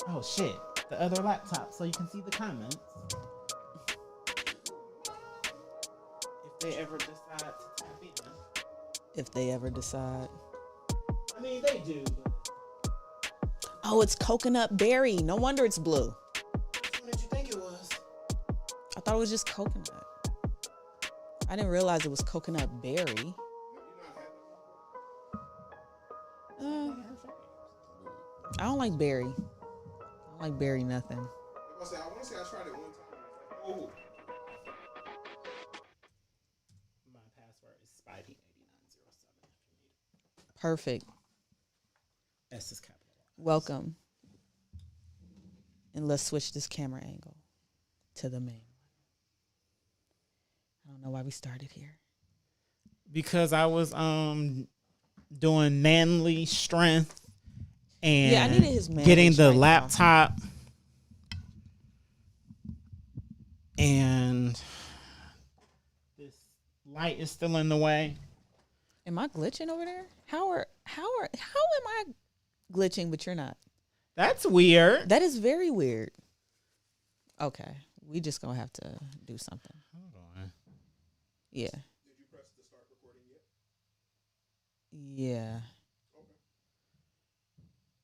Oh shit. The other laptop so you can see the comments. If they ever decide to tap in. If they ever decide. I mean, they do. Oh, it's coconut berry. No wonder it's blue. Which one did you think it was? I thought it was just coconut. I didn't realize it was coconut berry. I don't like berry. I don't like berry nothing. I want to say I tried it one time. Oh. My password is Spidey8907. Perfect. S is capital. Welcome. And let's switch this camera angle to the main one. I don't know why we started here. Because I was doing manly strength and Yeah, I needed his manly getting the strength, laptop and this light is still in the way. Am I glitching over there? How am I glitching but you're not? That's weird. That is very weird. Okay, we just gonna have to do something. Hold on. Yeah. Did you press the start recording yet? Yeah. Okay.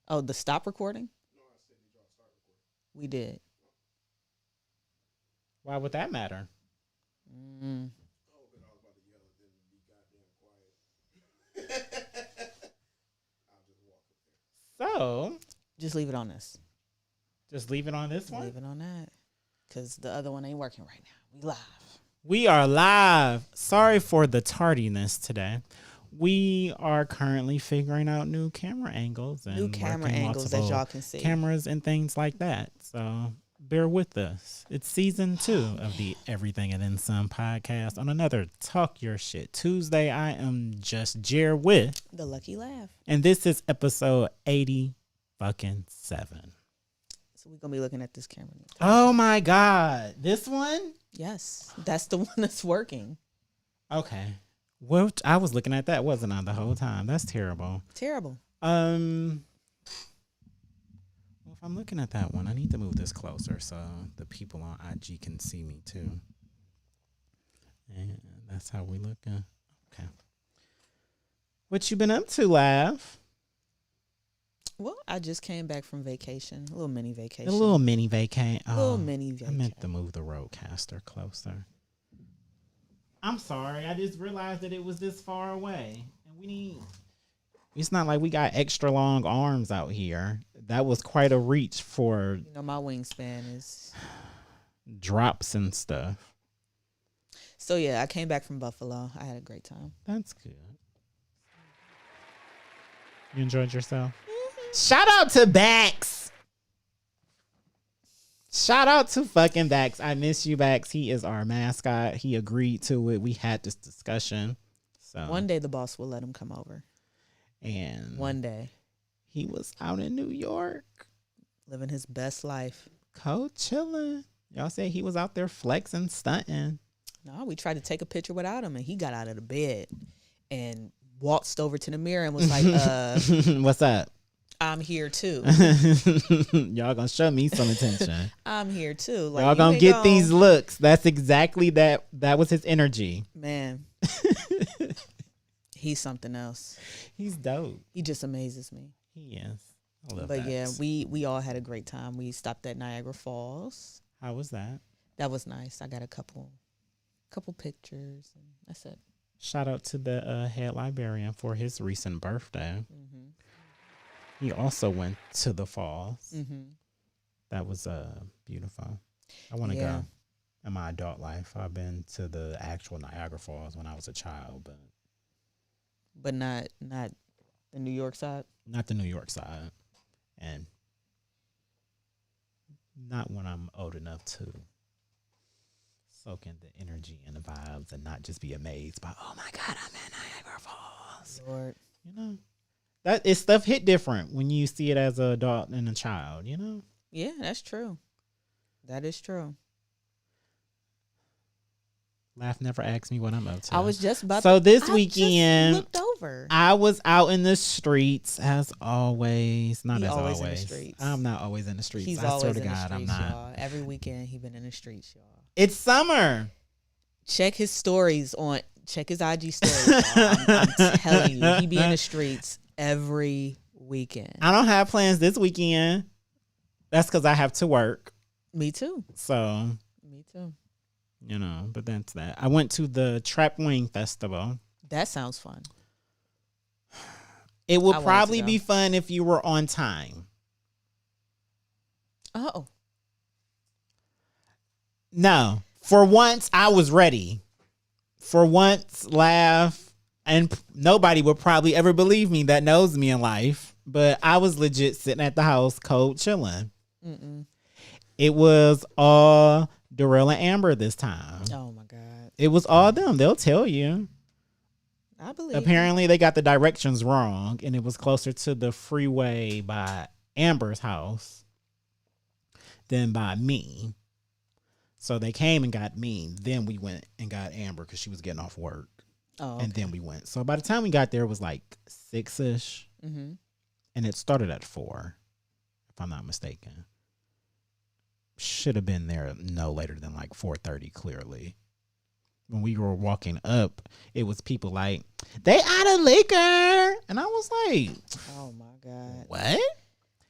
Oh, the stop recording? No, I said did y'all start recording? We did. Why would that matter? Mm. Oh, but I was about to yell and then be goddamn quiet. I'll just walk up there. So, Just leave it on this. just leave it on this one. Leave it on that. Because the other one ain't working right now. We live. We are live. Sorry for the tardiness today. We are currently figuring out new camera angles and New camera working angles that multiple y'all can see. cameras and things like that. So bear with us. It's season 2 of the Everything and Then Some podcast on another Talk Your Shit Tuesday. I am just Jer with, The Lucky Laugh. and this is episode 87. So we're going to be looking at this camera. Oh my God. This one? Yes. That's the one that's working. Okay. Well, I was looking at that, wasn't I, the whole time? That's terrible. Terrible. Well, if I'm looking at that one, I need to move this closer so the people on IG can see me too. And that's how we look. Okay. What you been up to, Lav? Well, I just came back from vacation. A little mini vacation. A little mini vacay. A little mini vacation. I meant to move the roadcaster closer. I'm sorry. I just realized that it was this far away. And we need... It's not like we got extra long arms out here. That was quite a reach for You know, my wingspan is... drops and stuff. So, yeah, I came back from Buffalo. I had a great time. That's good. You enjoyed yourself? Shout out to Bax. Shout out to fucking Bax. I miss you, Bax. He is our mascot. He agreed to it. We had this discussion. So One day the boss will let him come over. and One day. he was out in New York, Living his best life. chilling. Y'all say he was out there flexing, stunting. No, we tried to take a picture without him, and he got out of the bed and waltzed over to the mirror and was like, What's up? I'm here too. Y'all gonna show me some attention. I'm here too. Like, Y'all you gonna ain't get gonna- these looks. That's exactly that. That was his energy. Man. He's something else. He's dope. He just amazes me. He is. I love But that. yeah, we all had a great time. We stopped at Niagara Falls. How was that? That was nice. I got a couple pictures, and that's it. Shout out to the head librarian for his recent birthday. Mm-hmm. He also went to the falls. Mm-hmm. That was beautiful. I want to Yeah. go in my adult life. I've been to the actual Niagara Falls when I was a child, but But not the New York side. not the New York side, and not when I'm old enough to soak in the energy and the vibes and not just be amazed by, oh my God, I'm in Niagara Falls. Lord. You know, that is stuff hit different when you see it as an adult and a child, you know? Yeah, that's true. That is true. Laugh never asked me what I'm up to. I was just about So this I weekend, just looked over. I was out in the streets as always. Not He as always always. in the streets. I'm not always in the streets. He's I always swear to in the God, streets, I'm not. y'all. Every weekend he been in the streets, y'all. It's summer. Check his stories on. Check his IG stories. Y'all. I'm telling you, he be in the streets every weekend. I don't have plans this weekend. That's because I have to work. Me too. So, Me too. but that's that. I went to the Trap Wing Festival. That sounds fun. It would I wanted to probably go. be fun if you were on time. Oh, No, for once I was ready. For once, laugh, and nobody would probably ever believe me that knows me in life. But I was legit sitting at the house, cold chilling. It was all Darrell and Amber this time. oh my God. It was all them. They'll tell you. I believe. Apparently, they got the directions wrong, and it was closer to the freeway by Amber's house than by me. So they came and got me. Then we went and got Amber because she was getting off work. Oh, And then we went. So by the time we got there, it was like 6-ish. mm-hmm. And it started at 4, if I'm not mistaken. Should have been there no later than like 4:30, clearly. When we were walking up, it was people like, they out of liquor. And I was like, Oh my God. what?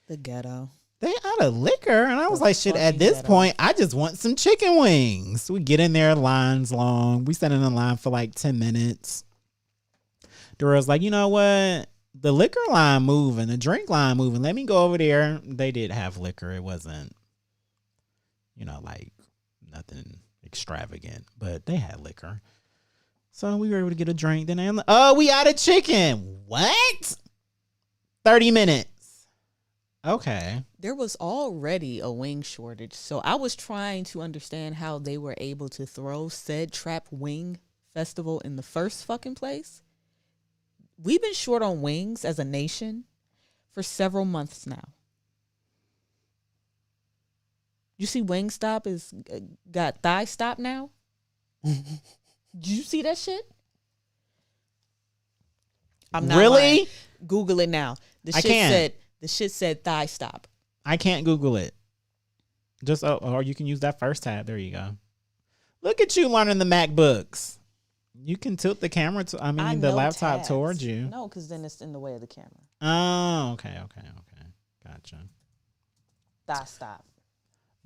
The ghetto. They out of liquor. And I was The like, shit, at fucking this ghetto. point, I just want some chicken wings. We get in there, lines long. We sat in the line for like 10 minutes. Darrell's like, you know what? The liquor line moving, the drink line moving. Let me go over there. They did have liquor. It wasn't, like nothing extravagant, but they had liquor. So we were able to get a drink. Then I'm like, oh, we out of chicken. What? 30 minutes. Okay. There was already a wing shortage, so I was trying to understand how they were able to throw said Trap Wing Festival in the first fucking place. We've been short on wings as a nation for several months now. You see Wingstop is got Thigh Stop now? Did you see that shit? I'm not Really? lying. Google it now. I can't. The shit said Thigh Stop. I can't Google it. Just or you can use that first tab. There you go. Look at you learning the MacBooks. You can tilt the camera the know laptop tabs. towards you. No, because then it's in the way of the camera. Oh, okay. Gotcha. Thigh Stop.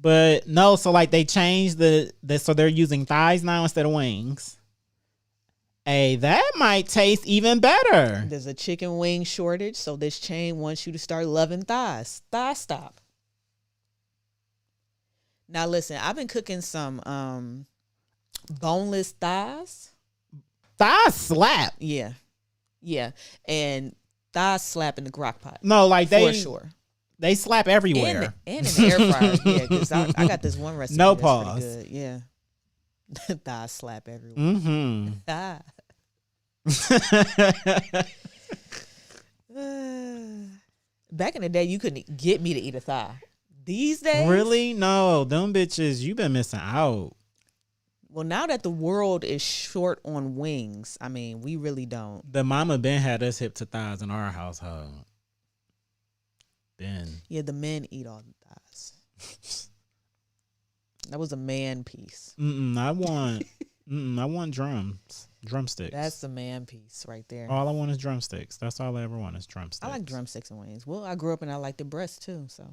But no, so like they changed so they're using thighs now instead of wings. Hey, that might taste even better. There's a chicken wing shortage, so this chain wants you to start loving thighs. Thigh Stop. Now listen, I've been cooking some boneless thighs. Thigh slap. Yeah. And thighs slap in the crock pot. No, like For they sure. they slap everywhere. And in the air fryer. Yeah, because I got this one recipe. No that's pause. pretty good. Yeah. Thighs slap everywhere. Mm-hmm. Ah. Back in the day, you couldn't get me to eat a thigh. These days, Really? No, them bitches, you been missing out. well, now that the world is short on wings, I mean, we really don't. The mama Ben had us hip to thighs in our household. Ben. Yeah, the men eat all the thighs. That was a man piece. I want drumsticks. That's a man piece right there. All I want is drumsticks. That's all I ever want is drumsticks. I like drumsticks and wings. Well, I grew up and I like the breast too. So,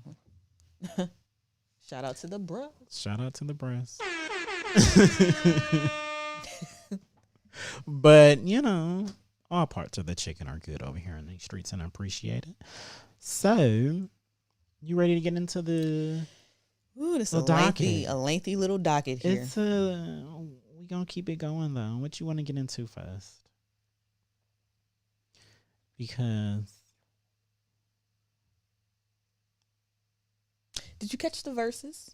shout out to the breast. Shout out to the breast. But, all parts of the chicken are good over here in these streets and I appreciate it. So, you ready to get into the... Ooh, this is Little docket. a lengthy little docket here. It's we gonna keep it going though. What you want to get into first? Because Did you catch the verses?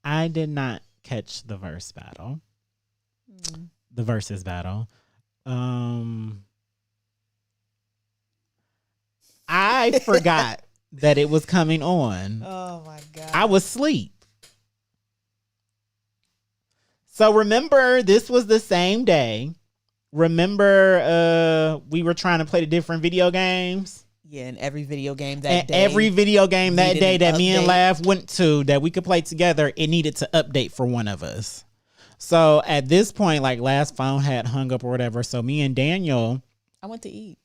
I did not catch the verse battle. The verses battle. I forgot that it was coming on. Oh my god! I was asleep. So remember, this was the same day Remember, we were trying to play the different video games. Yeah, and every video game that And day. every video game that needed day an that me and update. Lav went to that we could play together, it needed to update for one of us. So at this point, like last phone had hung up or whatever. So me and Daniel, I went to eat.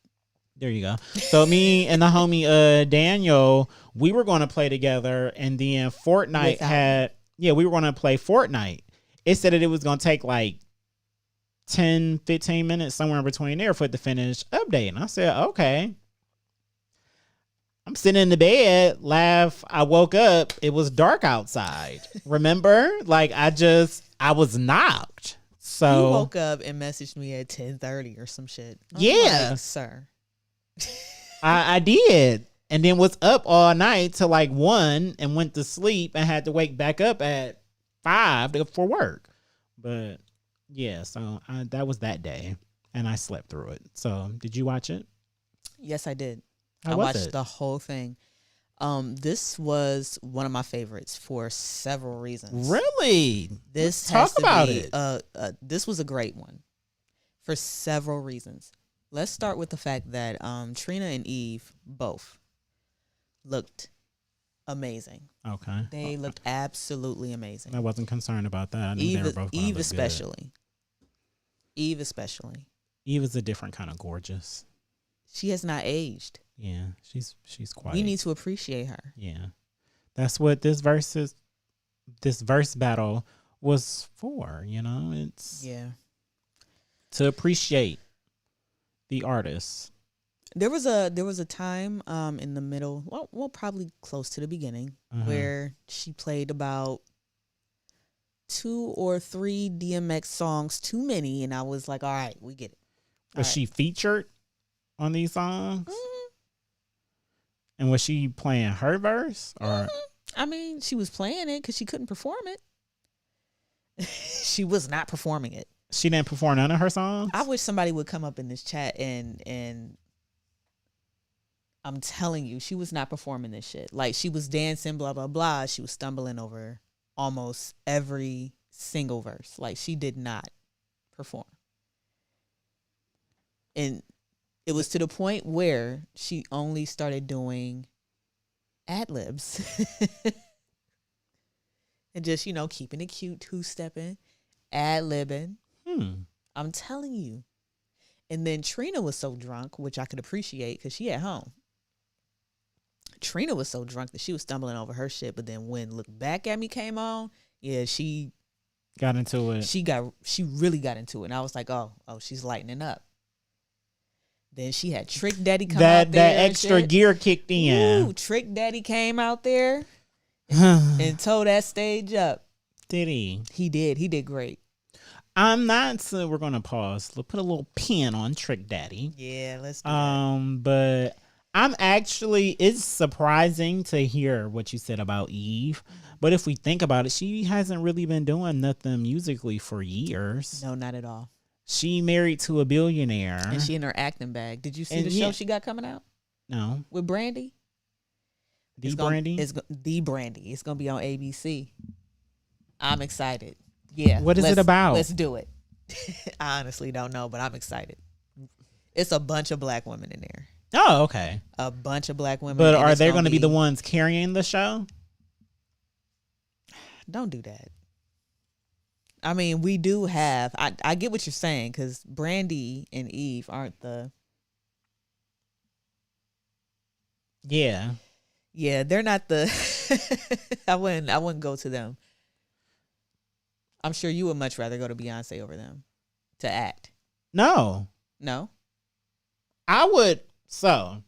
there you go. So me and the homie Daniel, we were going to play together, and then Fortnite Without we were going to play Fortnite. It said that it was going to take like 10, 15 minutes somewhere in between there for it to finish updating. I said, okay. I'm sitting in the bed, laugh. I woke up. It was dark outside. Remember? Like I was knocked. So You woke up and messaged me at 10:30 or some shit. I'm Yeah. like, sir. I did. And then was up all night till like 1 and went to sleep and had to wake back up at 5 for work. But yeah, so that was that day. And I slept through it. So did you watch it? Yes, I did. How I was watched it? the whole thing. This was one of my favorites for several reasons. Really? This Let's has talk to about be, it. This was a great one for several reasons. Let's start with the fact that Trina and Eve both looked amazing. Okay. They looked absolutely amazing. I wasn't concerned about that. I knew they were both gonna Eve look especially. Eve especially. good. Eve is a different kind of gorgeous. She has not aged. Yeah, she's quite. We need to appreciate her. Yeah, that's what this verse battle was for. You know, it's Yeah. to appreciate the artist. There was a time in the middle, well probably close to the beginning, where she played about 2 or 3 DMX songs too many, and I was like, all right, we get it. Was she featured on these songs? And was she playing her verse or? I mean, she was playing it because she couldn't perform it. She was not performing it. She didn't perform none of her songs? I wish somebody would come up in this chat and I'm telling you, she was not performing this shit. Like, she was dancing, blah, blah, blah. She was stumbling over almost every single verse. Like, she did not perform. And it was to the point where she only started doing ad-libs. And just, keeping it cute, two-stepping, ad-libbing. I'm telling you. And then Trina was so drunk, which I could appreciate because she at home. Trina was so drunk that she was stumbling over her shit. But then when Look Back at Me came on, yeah, she got into it. She really got into it. And I was like, oh, she's lightening up. Then she had Trick Daddy come out there. That extra gear kicked in. Ooh, Trick Daddy came out there and tore that stage up. Did he? He did. He did great. I'm not. So we're gonna pause. Let's put a little pin on Trick Daddy. Yeah, let's do that. But I'm actually. It's surprising to hear what you said about Eve. But if we think about it, she hasn't really been doing nothing musically for years. No, not at all. She married to a billionaire. And she in her acting bag. Did you see And the yeah. show she got coming out No. with Brandy? The Brandy? The Brandy. It's gonna be on ABC. I'm excited. Yeah. What is it about? Let's do it. I honestly don't know, but I'm excited. It's a bunch of black women in there. Oh, okay. A bunch of black women. But and are it's they going to be the ones carrying the show? Don't do that. I mean, we do have. I get what you're saying because Brandy and Eve aren't the. Yeah. Yeah, they're not the. I wouldn't go to them. I'm sure you would much rather go to Beyonce over them to act. No. No? I would. So,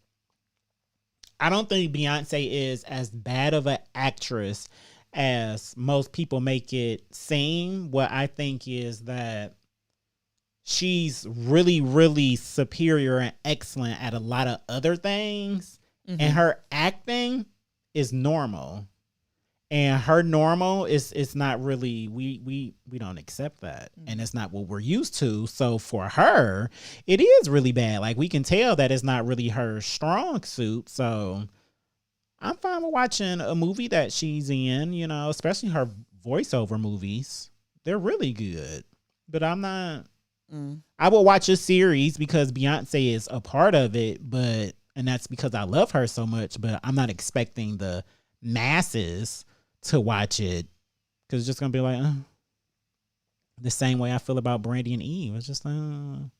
I don't think Beyonce is as bad of an actress as most people make it seem. What I think is that she's really, really superior and excellent at a lot of other things. Mm-hmm. And her acting is normal. And her normal is not really, we don't accept that. And it's not what we're used to. So for her, it is really bad. Like we can tell that it's not really her strong suit. So I'm fine with watching a movie that she's in, especially her voiceover movies. They're really good. But I'm not I will watch a series because Beyonce is a part of it, and that's because I love her so much, but I'm not expecting the masses to watch it because it's just going to be like, the same way I feel about Brandy and Eve. It's just, I'll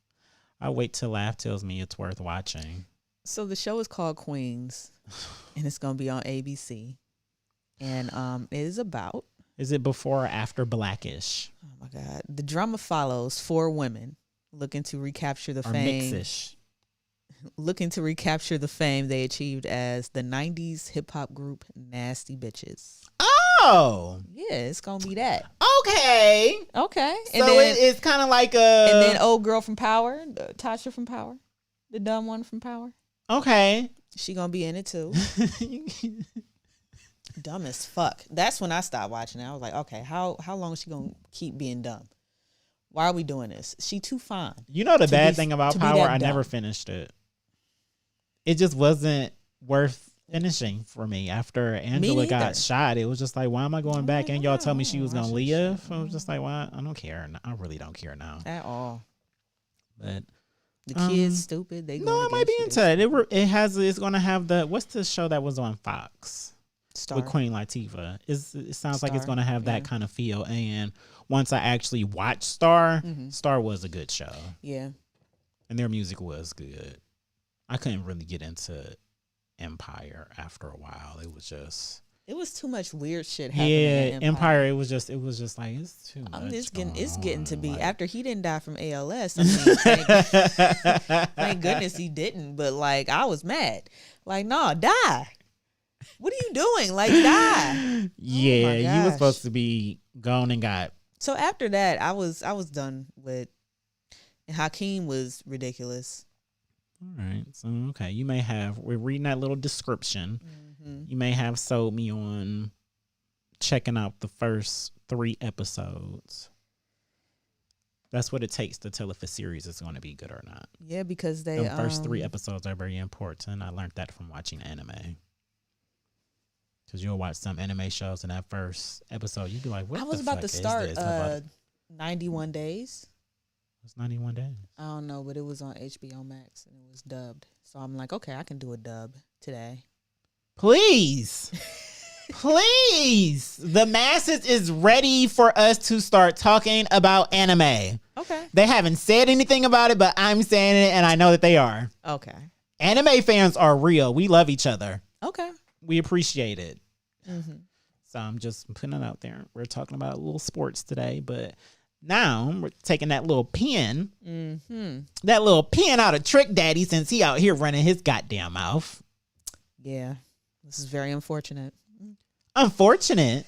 wait till Laugh tells me it's worth watching. So the show is called Queens, and it's going to be on ABC. And it is about... Is it before or after Blackish? Oh, my God. The drama follows 4 women looking to recapture the Or fame. Mixish? Looking to recapture the fame they achieved as the 90s hip-hop group Nasty Bitches. Oh! Yeah, it's going to be that. Okay. Okay. So it's kind of like a... And then old girl from Power, Tasha from Power, the dumb one from Power. Okay. She going to be in it too. Dumb as fuck. That's when I stopped watching it. I was like, okay, how long is she going to keep being dumb? Why are we doing this? She too fine. You know the bad thing about Power? I never finished it. It just wasn't worth finishing for me. After Angela got shot, it was just like, why am I going back? And y'all told me she was going to live. I was just like, why? I don't care. I really don't care now. At all. But the kids stupid. They no, I might be into it. It's going to have what's the show that was on Fox? Star. With Queen Latifah. It sounds Star. like it's going to have that kind of feel. And once I actually watched Star, Star was a good show. Yeah. And their music was good. I couldn't really get into Empire after a while. It was too much weird shit happening. Yeah, Empire. It was just like, it's too much. It's getting to be like, after he didn't die from ALS. I mean, thank goodness he didn't. But like, I was mad. Like, no, die. What are you doing? Like, die. Yeah, you were supposed to be gone and got. So after that, I was done with. And Hakeem was ridiculous. All right. So, okay. We're reading that little description. Mm-hmm. You may have sold me on checking out the first 3 episodes. That's what it takes to tell if a series is going to be good or not. Yeah, because the first 3 episodes are very important. I learned that from watching anime. Because you'll watch some anime shows in that first episode, you'd be like, what the fuck is this? I was about to start 91 Days. It's 91 days. I don't know, but it was on HBO Max and it was dubbed. So I'm like, okay, I can do a dub today. Please. Please. The masses is ready for us to start talking about anime. Okay. They haven't said anything about it, but I'm saying it and I know that they are. Okay. Anime fans are real. We love each other. Okay. We appreciate it. Mm-hmm. So I'm just putting it out there. We're talking about a little sports today, but now we're taking that little pin, that little pin out of Trick Daddy since he out here running his goddamn mouth. Yeah, this is very unfortunate. Unfortunate.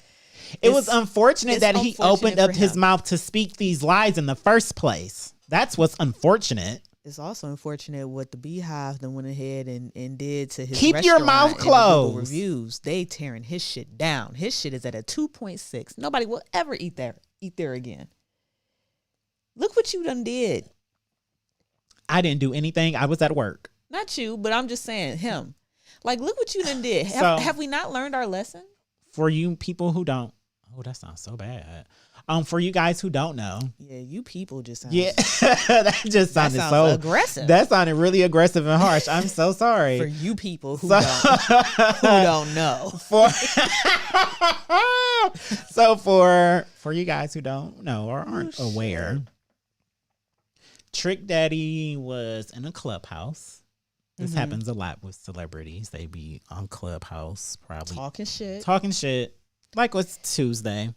It was unfortunate that he opened up his mouth to speak these lies in the first place. That's what's unfortunate. It's also unfortunate what the Beehive then went ahead and did to his Keep your mouth closed. Reviews. They tearing his shit down. His shit is at a 2.6. Nobody will ever eat there again. Look what you done did. I didn't do anything. I was at work. Not you, but I'm just saying him. Like, look what you done did. Have we not learned our lesson? For you people who don't. Oh, that sounds so bad. For you guys who don't know. Yeah, you people just sound. Yeah, that just sounded so aggressive. That sounded really aggressive and harsh. I'm so sorry. For you people who don't know. So for you guys who don't know or aren't aware, Trick Daddy was in a clubhouse. This happens a lot with celebrities. They be on Clubhouse, probably talking shit. Like it's Tuesday.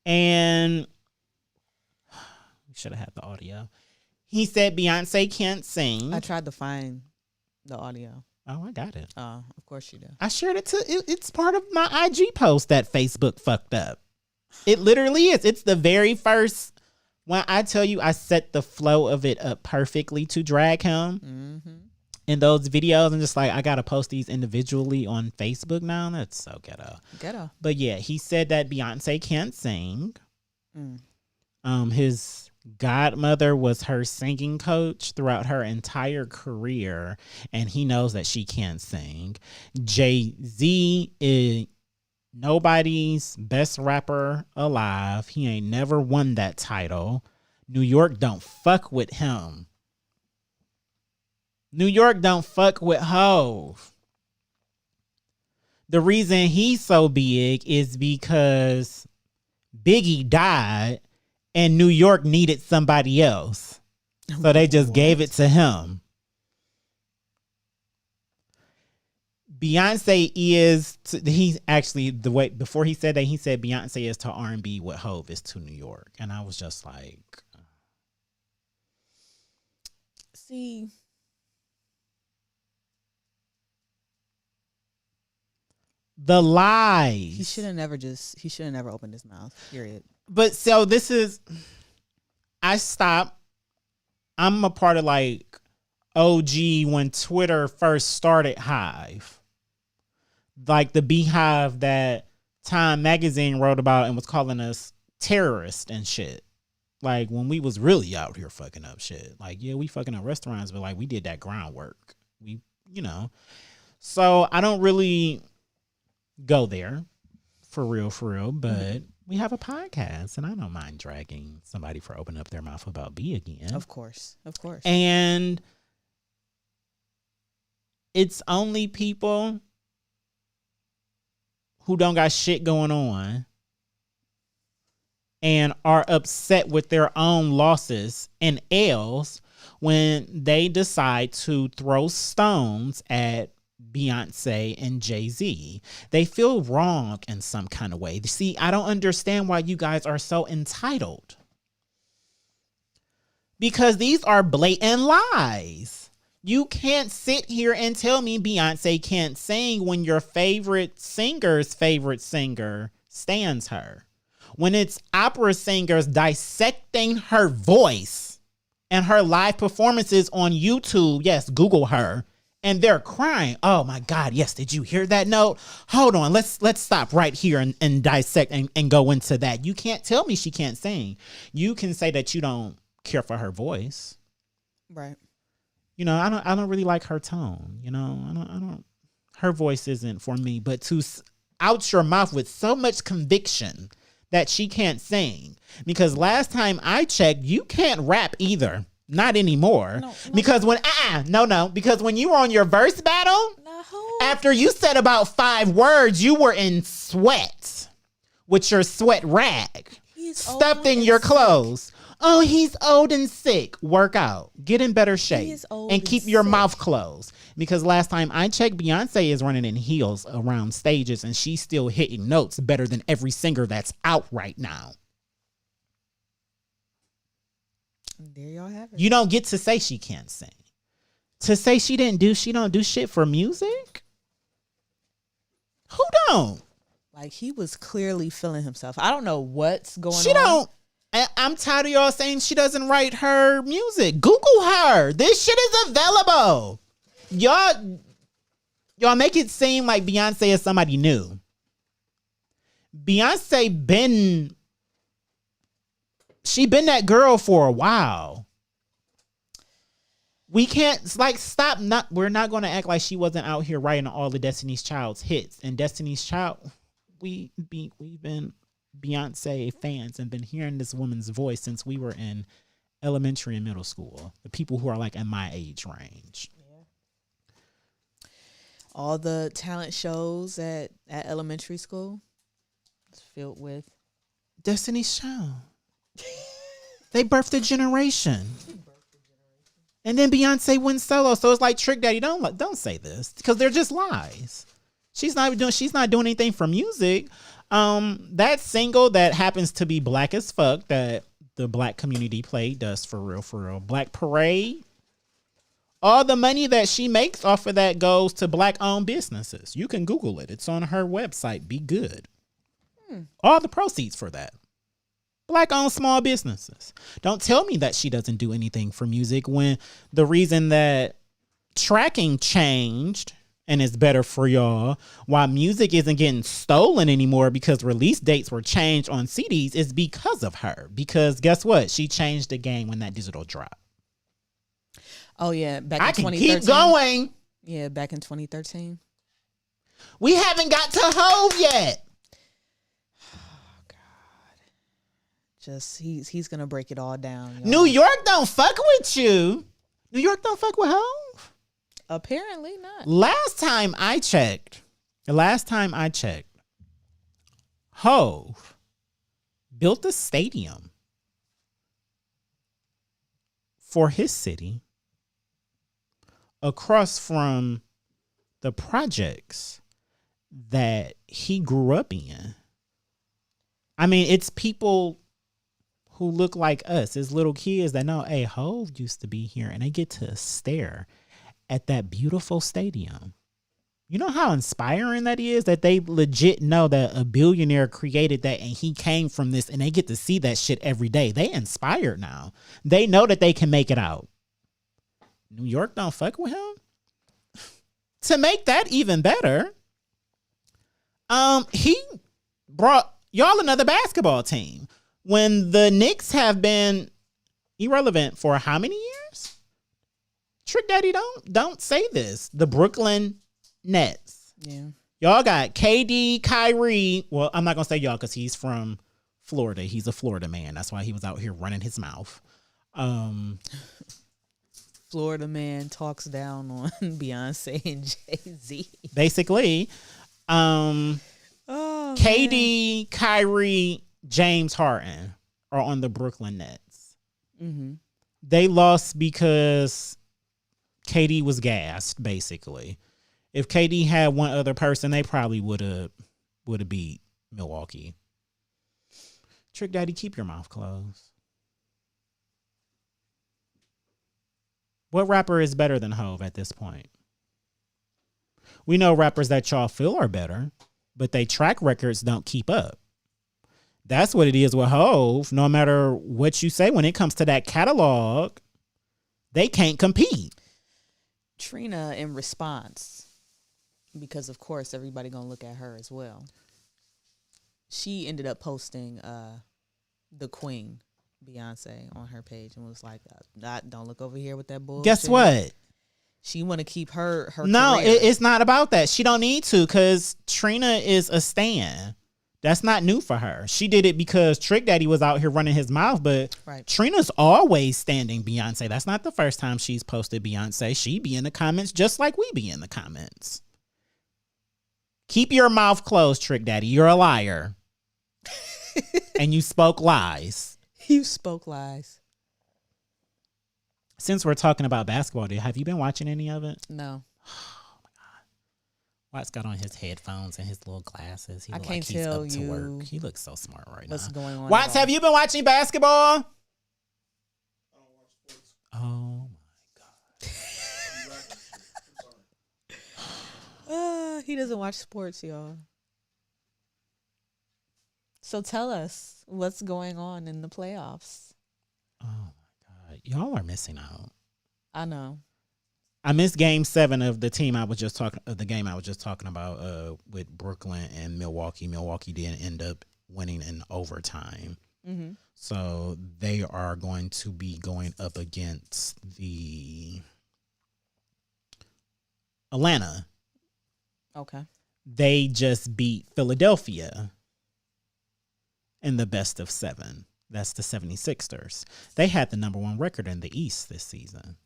And we should have had the audio. He said Beyonce can't sing. I tried to find the audio. Oh, I got it. Of course you do. I shared it it's part of my IG post that Facebook fucked up. It literally is. It's the very first. When I tell you I set the flow of it up perfectly to drag him in those videos, and just like, I got to post these individually on Facebook now. That's so ghetto. But yeah, he said that Beyonce can't sing. His godmother was her singing coach throughout her entire career, and he knows that she can't sing. Jay-Z is nobody's best rapper alive. He ain't never won that title. New York don't fuck with him. New York don't fuck with Hov. The reason he's so big is because Biggie died and New York needed somebody else. So they just gave it to him. Beyonce he's actually, the way before he said that, he said Beyonce is to R&B what Hov is to New York. And I was just like, see, the lies. he should have never opened his mouth, period. But so this is, I stopped. I'm a part of like OG when Twitter first started Hive. Like the beehive that Time Magazine wrote about and was calling us terrorists and shit. Like when we was really out here fucking up shit. Like, yeah, we fucking up restaurants, but like we did that groundwork. We, So I don't really go there for real, but we have a podcast and I don't mind dragging somebody for opening up their mouth about B again. Of course. And it's only people who don't got shit going on and are upset with their own losses and L's when they decide to throw stones at Beyonce and Jay-Z. They feel wrong in some kind of way. See, I don't understand why you guys are so entitled. Because these are blatant lies. You can't sit here and tell me Beyonce can't sing when your favorite singer's favorite singer stands her. When it's opera singers dissecting her voice and her live performances on YouTube, yes, Google her, and they're crying. Oh my God, yes, did you hear that note? Hold on, let's stop right here and dissect and go into that. You can't tell me she can't sing. You can say that you don't care for her voice. Right. I don't really like her tone. I don't. Her voice isn't for me. But to out your mouth with so much conviction that she can't sing, because last time I checked, you can't rap either. Not anymore. No. Because because when you were on your verse battle, after you said about 5 words, you were in sweat with your sweat rag stuffed in your clothes. Oh, he's old and sick. Work out. Get in better shape. And keep your mouth closed. Because last time I checked, Beyonce is running in heels around stages and she's still hitting notes better than every singer that's out right now. There y'all have it. You don't get to say she can't sing. To say she don't do shit for music? Who don't? Like, he was clearly feeling himself. I don't know what's going on. She don't. I'm tired of y'all saying she doesn't write her music. Google her. This shit is available. Y'all make it seem like Beyonce is somebody new. Beyonce she been that girl for a while. We can't stop. We're not going to act like she wasn't out here writing all the Destiny's Child's hits. And Destiny's Child, we've been Beyonce fans and been hearing this woman's voice since we were in elementary and middle school. The people who are like in my age range. Yeah. All the talent shows at elementary school is filled with Destiny's Child. They birthed a generation. And then Beyonce went solo. So it's like, Trick Daddy, don't say this because they're just lies. She's not doing anything for music. That single that happens to be black as fuck that the black community played does for real. Black Parade. All the money that she makes off of that goes to black owned businesses. You can Google it. It's on her website. Be good. All the proceeds for that. Black owned small businesses. Don't tell me that she doesn't do anything for music when the reason that tracking changed and it's better for y'all, why music isn't getting stolen anymore because release dates were changed on CDs is because of her. Because guess what? She changed the game when that digital dropped. Oh, yeah. Back in I can 2013. keep going. Yeah, back in 2013. We haven't got to Hove yet. Oh, God. Just he's gonna break it all down. Y'all. New York don't fuck with you. New York don't fuck with Hov. Apparently not. Last time I checked, Hov built a stadium for his city across from the projects that he grew up in. I mean, it's people who look like us. It's little kids that know, hey, Hov used to be here, and they get to stare at that beautiful stadium. You know how inspiring that is, that they legit know that a billionaire created that and he came from this, and they get to see that shit every day. They inspired now. They know that they can make it out. New York don't fuck with him. To make that even better, he brought y'all another basketball team. When the Knicks have been irrelevant for how many years? Trick Daddy, don't say this. The Brooklyn Nets. Yeah. Y'all got KD, Kyrie. Well, I'm not going to say y'all because he's from Florida. He's a Florida man. That's why he was out here running his mouth. Florida man talks down on Beyonce and Jay-Z. Basically, KD, Kyrie, James Harden are on the Brooklyn Nets. Mm-hmm. They lost because KD was gassed, basically. If KD had one other person, they probably would have beat Milwaukee. Trick Daddy, keep your mouth closed. What rapper is better than Hov at this point? We know rappers that y'all feel are better, but they track records don't keep up. That's what it is with Hov. No matter what you say, when it comes to that catalog, they can't compete. Trina, in response, because of course everybody gonna look at her as well, she ended up posting the Queen, Beyonce, on her page and was like, don't look over here with that bullshit. Guess what? She want to keep her No, career. it's not about that. She don't need to, because Trina is a stan. That's not new for her. She did it because Trick Daddy was out here running his mouth, but Right. Trina's always standing Beyonce. That's not the first time she's posted Beyonce. She be in the comments just like we be in the comments. Keep your mouth closed, Trick Daddy. You're a liar. And you spoke lies. You spoke lies. Since we're talking about basketball, have you been watching any of it? No. Watt's got on his headphones and his little glasses. He I look can't like he's tell up to you work. He looks so smart right What's now. going on? Watts, have you been watching basketball? I don't watch sports. Oh my God. He doesn't watch sports, y'all. So tell us what's going on in the playoffs. Oh my God. Y'all are missing out. I know. I missed game 7 of the game I was just talking about with Brooklyn and Milwaukee. Milwaukee didn't end up winning in overtime. Mm-hmm. So they are going to be going up against the Atlanta. Okay. They just beat Philadelphia in the best of 7. That's the 76ers. They had the number 1 record in the East this season.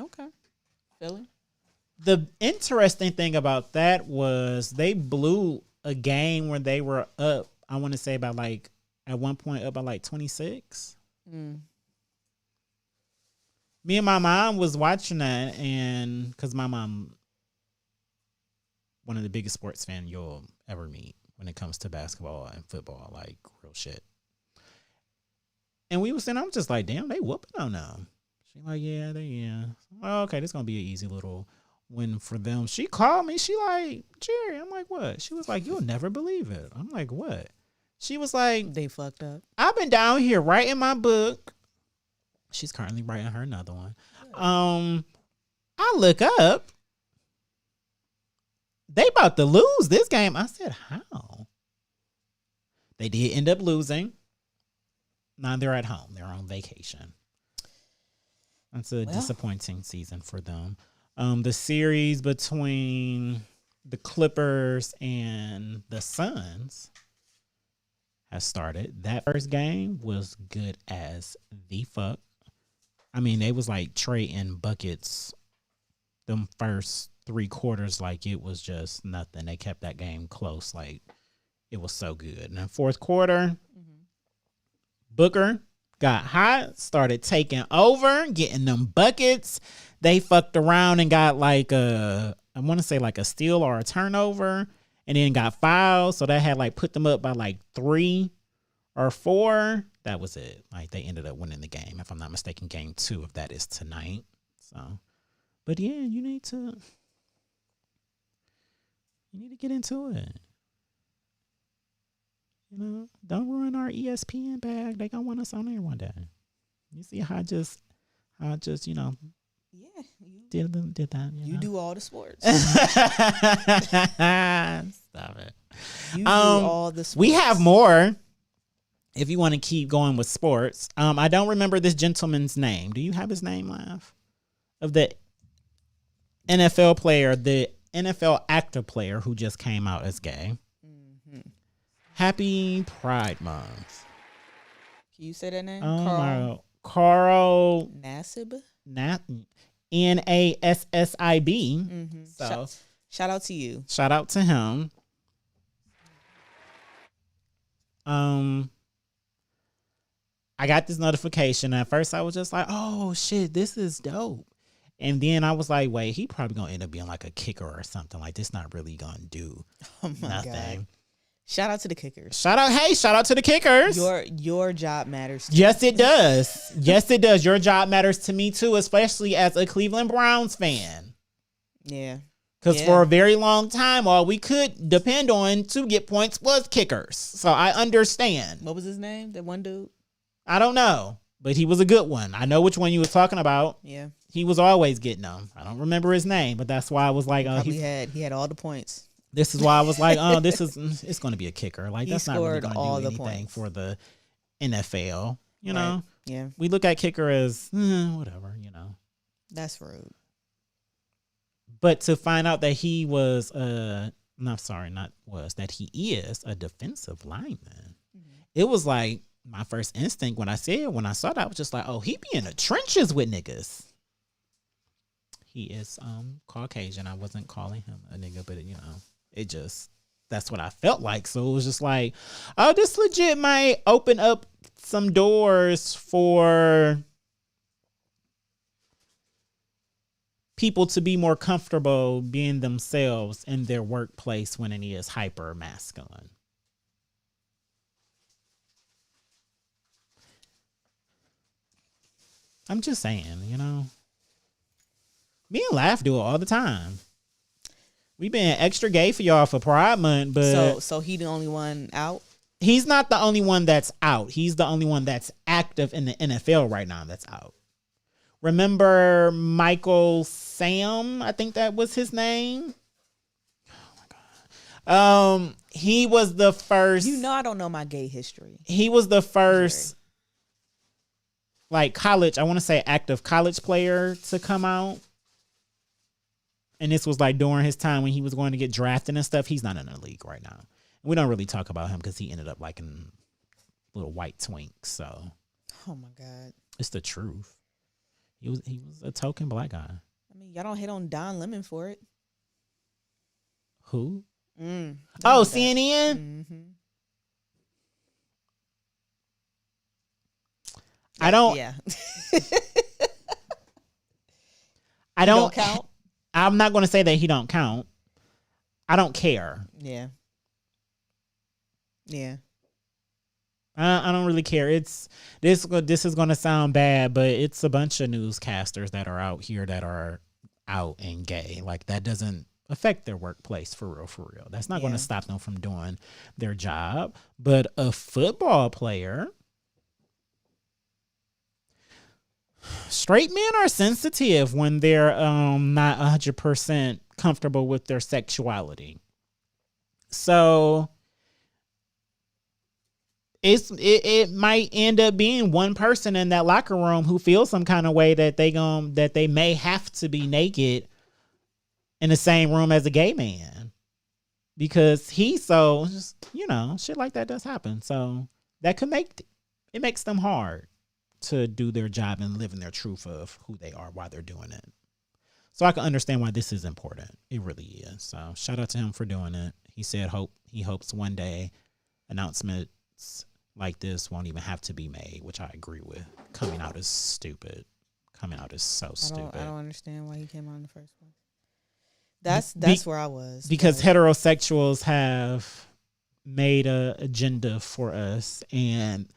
Okay. Philly? The interesting thing about that was they blew a game where they were up, I want to say about like, at one point up by like 26. Mm. Me and my mom was watching that, and because my mom, one of the biggest sports fan you'll ever meet when it comes to basketball and football, like real shit. And we was saying, I'm just like, damn, they whooping on them. She like, yeah. Well, okay, this is going to be an easy little win for them. She called me. She like, Jerry. I'm like, what? She was like, you'll never believe it. I'm like, what? She was like, They fucked up. I've been down here writing my book. She's currently writing her another one. I look up. They about to lose this game. I said, how? They did end up losing. Now they're at home. They're on vacation. That's a disappointing season for them. The series between the Clippers and the Suns has started. That first game was good as the fuck. I mean, they was like trading buckets them first 3 quarters like it was just nothing. They kept that game close. Like, it was so good. And then fourth quarter, Booker got hot, started taking over, getting them buckets. They fucked around and got like I want to say like a steal or a turnover, and then got fouled. So that had like put them up by like 3 or 4. That was it. Like, they ended up winning the game, if I'm not mistaken. Game 2 of that is tonight. So, but yeah, you need to get into it. You know, don't ruin our ESPN bag. They gonna want us on there one day. You see how I just you know, Yeah, did that. you know? do all the sports. Stop it. You do all the sports. We have more. If you want to keep going with sports, I don't remember this gentleman's name. Do you have his name, Laugh? Of the NFL player, the NFL actor player who just came out as gay. Mm-hmm. Happy Pride Month. Can you say that name? Carl Nassib. Nassib. Mm-hmm. So shout out to you. Shout out to him. I got this notification. At first, I was just like, "Oh shit, this is dope." And then I was like, "Wait, he probably gonna end up being like a kicker or something. Like, this not really gonna do nothing." God. Shout out to the kickers. Shout out to the kickers. Your job matters too. Yes, it does. Yes, it does. Your job matters to me too, especially as a Cleveland Browns fan. Yeah. Because for a very long time, all we could depend on to get points was kickers. So I understand. What was his name? That one dude? I don't know, but he was a good one. I know which one you was talking about. Yeah. He was always getting them. I don't remember his name, but that's why I was like, he had all the points. This is why I was like, it's going to be a kicker. Like, that's not really going to do anything points for the NFL. You know? Yeah. We look at kicker as whatever, you know. That's rude. But to find out that he was that he is a defensive lineman. Mm-hmm. It was like my first instinct when I saw that, I was just like, oh, he be in the trenches with niggas. He is Caucasian. I wasn't calling him a nigga, but that's what I felt like. So it was just like, oh, this legit might open up some doors for people to be more comfortable being themselves in their workplace when it is hyper masculine. I'm just saying, you know. Me and Laugh do it all the time. We been extra gay for y'all for Pride Month, but so he the only one out? He's not the only one that's out. He's the only one that's active in the NFL right now that's out. Remember Michael Sam? I think that was his name. Oh my God. He was the first. You know I don't know my gay history. He was the first like college, I want to say active college player to come out. And this was like during his time when he was going to get drafted and stuff. He's not in the league right now. We don't really talk about him because he ended up liking little white twink. So, oh my God, it's the truth. He was a token black guy. I mean, y'all don't hit on Don Lemon for it. Who? Oh, CNN. Mm-hmm. I don't. Yeah. I don't count. I'm not going to say that he don't count. I don't care. Yeah. Yeah. I don't really care. This is going to sound bad, but it's a bunch of newscasters that are out here that are out and gay. Like, that doesn't affect their workplace for real. That's not going to stop them from doing their job. But a football player, straight men are sensitive when they're not 100% comfortable with their sexuality. So it might end up being one person in that locker room who feels some kind of way that they may have to be naked in the same room as a gay man. because he's so just, shit like that does happen. So that could makes them hard to do their job and live in their truth of who they are while they're doing it. So I can understand why this is important. It really is. So shout out to him for doing it. He said he hopes one day announcements like this won't even have to be made, which I agree with. Coming out is stupid. Coming out is so stupid. I don't understand why he came out in the first place. That's where I was. Because heterosexuals have made a agenda for us, and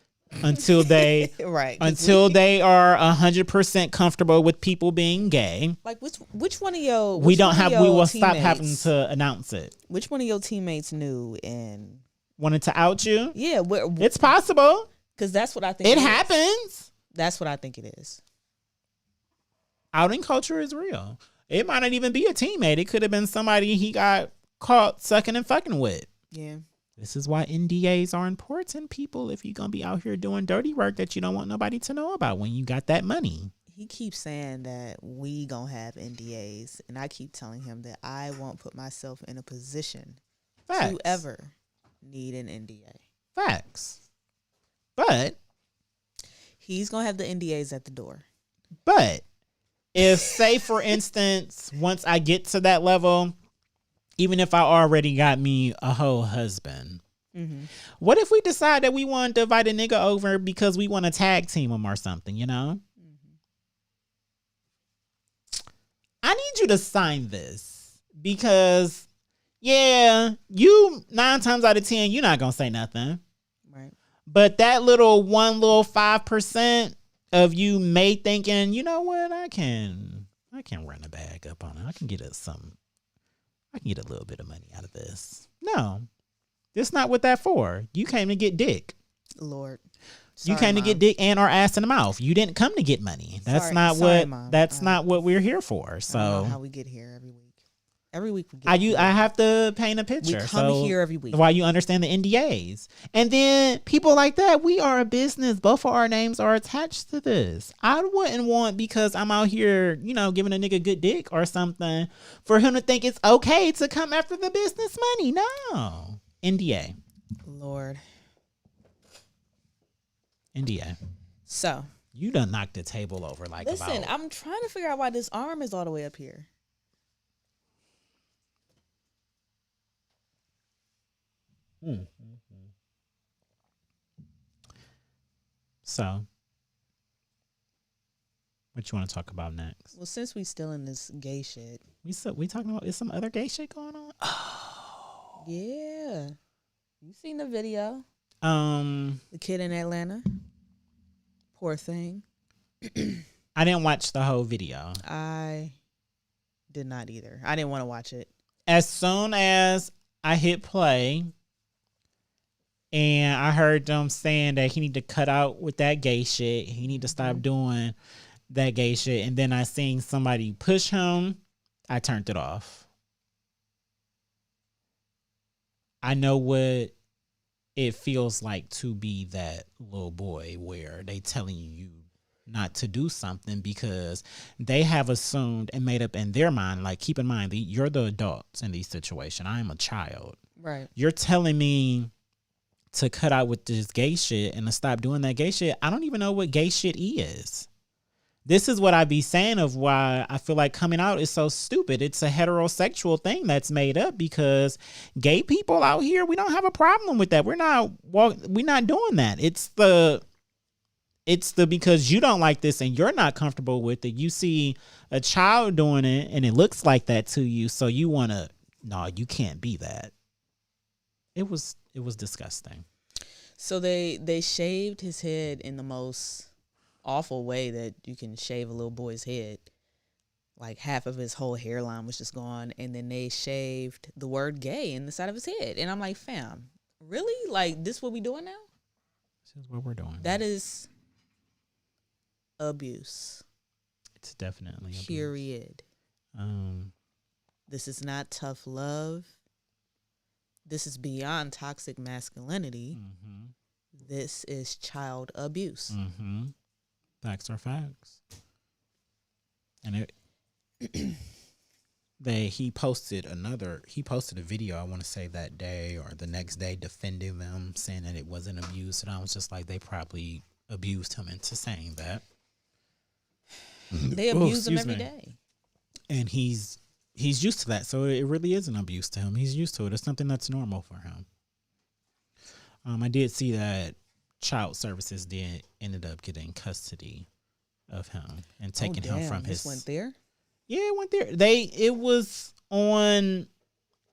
until they right, until they are 100% comfortable with people being gay, like which one of your we will stop teammates- having to announce it. Which one of your teammates knew and Wanted to out you? Yeah, it's possible. Because that's what I think it is. happens. That's what I think it is. Outing culture is real. It might not even be a teammate. It could have been somebody he got caught sucking and fucking with. Yeah. This is why NDAs are important, people, if you're going to be out here doing dirty work that you don't want nobody to know about when you got that money. He keeps saying that we gonna have NDAs, and I keep telling him that I won't put myself in a position to ever need an NDA. Facts. But he's gonna have the NDAs at the door. But if, say, for instance, once I get to that level, even if I already got me a whole husband, what if we decide that we want to invite a nigga over because we want to tag team him or something, I need you to sign this because, yeah, you 9 times out of 10, you're not going to say nothing. Right. But that little 5% of you may thinking, you know what, I can run a bag up on it. I can get a little bit of money out of this. No, that's not what that's for. You came to get dick. Lord. Sorry, you came to get dick and our ass in the mouth. You didn't come to get money. That's not what we're here for. So I don't know how we get here every week. Every week we get I have to paint a picture. We come here every week. Why you understand the NDAs. And then people like that, we are a business. Both of our names are attached to this. I wouldn't want, because I'm out here, giving a nigga good dick or something, for him to think it's okay to come after the business money. No. NDA. Lord. NDA. So. You done knocked the table over like Listen, I'm trying to figure out why this arm is all the way up here. So, what you want to talk about next? Well, since we still in this gay shit, we talking about, is some other gay shit going on? Oh, yeah. You seen the video? The kid in Atlanta. Poor thing. I didn't watch the whole video. I did not either. I didn't want to watch it. As soon as I hit play and I heard them saying that he need to cut out with that gay shit, he need to stop doing that gay shit, and then I seen somebody push him, I turned it off. I know what it feels like to be that little boy where they telling you not to do something because they have assumed and made up in their mind, like, keep in mind, you're the adults in these situations. I am a child. Right. You're telling me to cut out with this gay shit and to stop doing that gay shit. I don't even know what gay shit is. This is what I be saying of why I feel like coming out is so stupid. It's a heterosexual thing that's made up because gay people out here, we don't have a problem with that. We're not doing that. It's the because you don't like this and you're not comfortable with it. You see a child doing it and it looks like that to you, so you want to, no, you can't be that. It was disgusting. So they shaved his head in the most awful way that you can shave a little boy's head. Like half of his whole hairline was just gone, and then they shaved the word gay in the side of his head. And I'm like, fam, really? Like, this what we doing now? This is what we're doing. That is abuse. It's definitely abuse. Period. This is not tough love. This is beyond toxic masculinity. Mm-hmm. This is child abuse. Mm-hmm. Facts are facts. And he posted a video, I want to say that day or the next day, defending them, saying that it wasn't abuse. And I was just like, they probably abused him into saying that. They abuse him every day. And he's used to that. So it really is an abuse to him. He's used to it. It's something that's normal for him. I did see that Child Services ended up getting custody of him and taking him from his. This went there? Yeah, it went there. It was on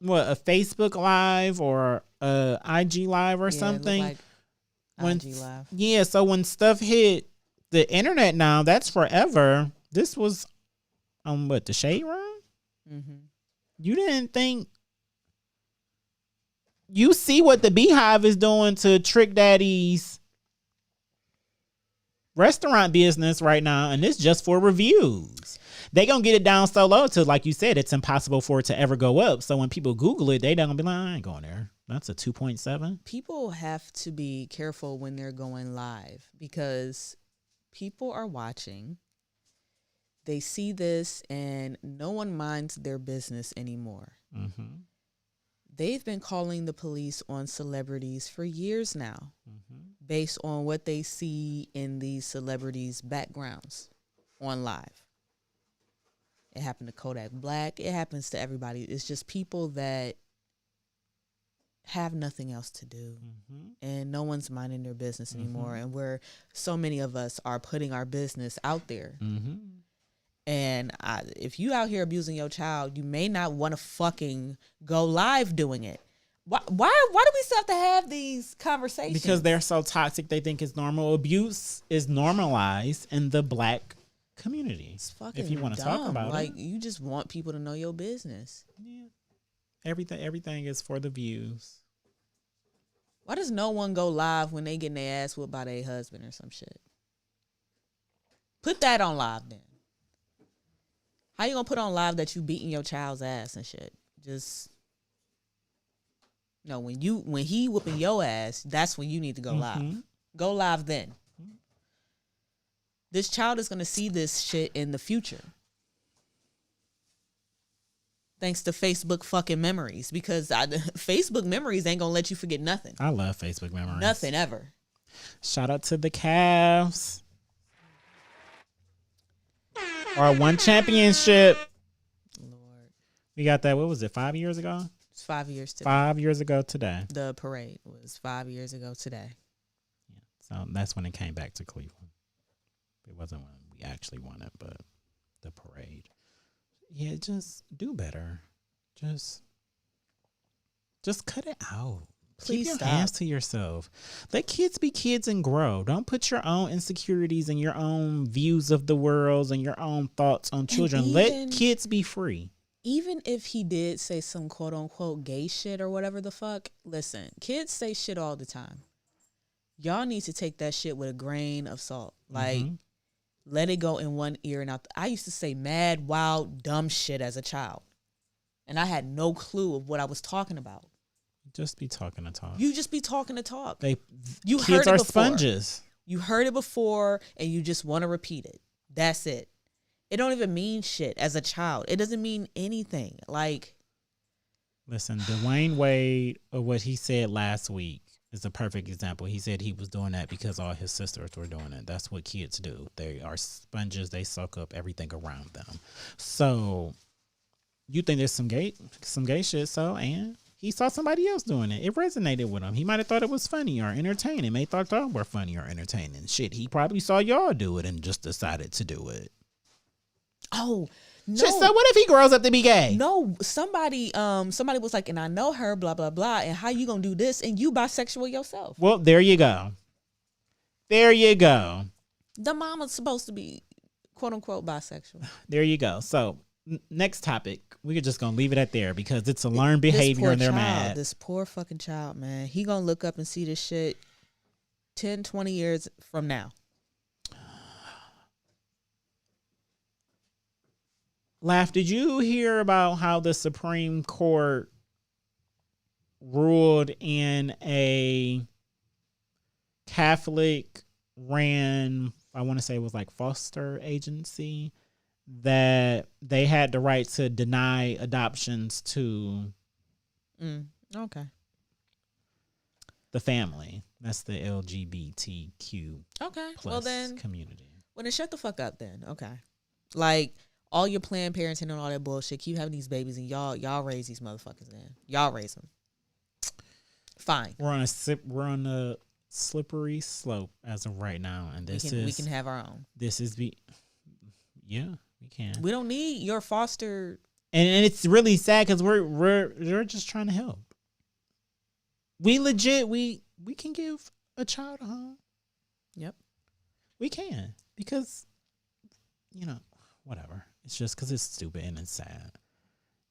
a Facebook Live or a IG Live or something. It looked like IG Live. Yeah, so when stuff hit the internet now, that's forever. This was on the Shade Room? Mm-hmm. You didn't think. You see what the Beehive is doing to Trick Daddy's restaurant business right now, and it's just for reviews. They gonna get it down so low to, like you said, it's impossible for it to ever go up. So when people Google it, they don't gonna be like, I ain't going there. That's a 2.7. People have to be careful when they're going live because people are watching. They see this and no one minds their business anymore. Mm-hmm. They've been calling the police on celebrities for years now, based on what they see in these celebrities' backgrounds on live. It happened to Kodak Black. It happens to everybody. It's just people that have nothing else to do, and no one's minding their business anymore. And where so many of us are putting our business out there. And if you out here abusing your child, you may not want to fucking go live doing it. Why do we still have to have these conversations? Because they're so toxic, they think it's normal. Abuse is normalized in the Black community. It's fucking if you want to talk about it. You just want people to know your business. Yeah. Everything is for the views. Why does no one go live when they getting their ass whooped by their husband or some shit? Put that on live then. How you gonna put on live that you beating your child's ass and shit? Just no. When he whooping your ass, that's when you need to go live. Go live then. This child is gonna see this shit in the future, thanks to Facebook fucking memories. Because Facebook memories ain't gonna let you forget nothing. I love Facebook memories. Nothing ever. Shout out to the Cavs. Our one championship. Lord. We got that, what was it, 5 years ago? It's 5 years today. 5 years ago today. The parade was 5 years ago today. Yeah. So that's when it came back to Cleveland. It wasn't when we actually won it, but the parade. Yeah, just do better. Just cut it out. Please Keep your stop. hands to yourself. Let kids be kids and grow. Don't put your own insecurities and your own views of the world and your own thoughts on children. Let kids be free. Even if he did say some quote unquote gay shit or whatever the fuck, listen, kids say shit all the time. Y'all need to take that shit with a grain of salt. Like, let it go in one ear and out. I used to say mad, wild, dumb shit as a child. And I had no clue of what I was talking about. Just be talking to talk. You just be talking to talk. You kids are sponges. You heard it before and you just want to repeat it. That's it. It don't even mean shit as a child. It doesn't mean anything. Like, listen, Dwayne Wade, or what he said last week, is a perfect example. He said he was doing that because all his sisters were doing it. That's what kids do. They are sponges. They soak up everything around them. So you think there's some gay shit. So, and he saw somebody else doing it. It resonated with him. He might have thought it was funny or entertaining. May thought y'all were funny or entertaining. Shit, he probably saw y'all do it and just decided to do it. oh, no. Shit, so what if he grows up to be gay? No, somebody was like, and I know her, blah, blah, blah. And how you gonna do this? And you bisexual yourself. Well, there you go. There you go. The mama's supposed to be quote unquote bisexual. There you go. So next topic, we're just gonna leave it at there because it's a learned behavior and they're mad. This poor fucking child, man. He gonna look up and see this shit 10, 20 years from now. Laugh, did you hear about how the Supreme Court ruled in a Catholic ran, I want to say it was like foster agency, that they had the right to deny adoptions to Okay. the family. That's the LGBTQ Okay. plus Well then, community. well then, shut the fuck up then. Okay. Like all your Planned Parenthood and all that bullshit. Keep having these babies and y'all raise these motherfuckers. Then y'all raise them. Fine. We're on a slippery slope as of right now, and We can have our own. Yeah, we can. We don't need your foster. And it's really sad because we're just trying to help. We legit we can give a child a home. Yep. We can, because whatever. It's just because it's stupid and it's sad.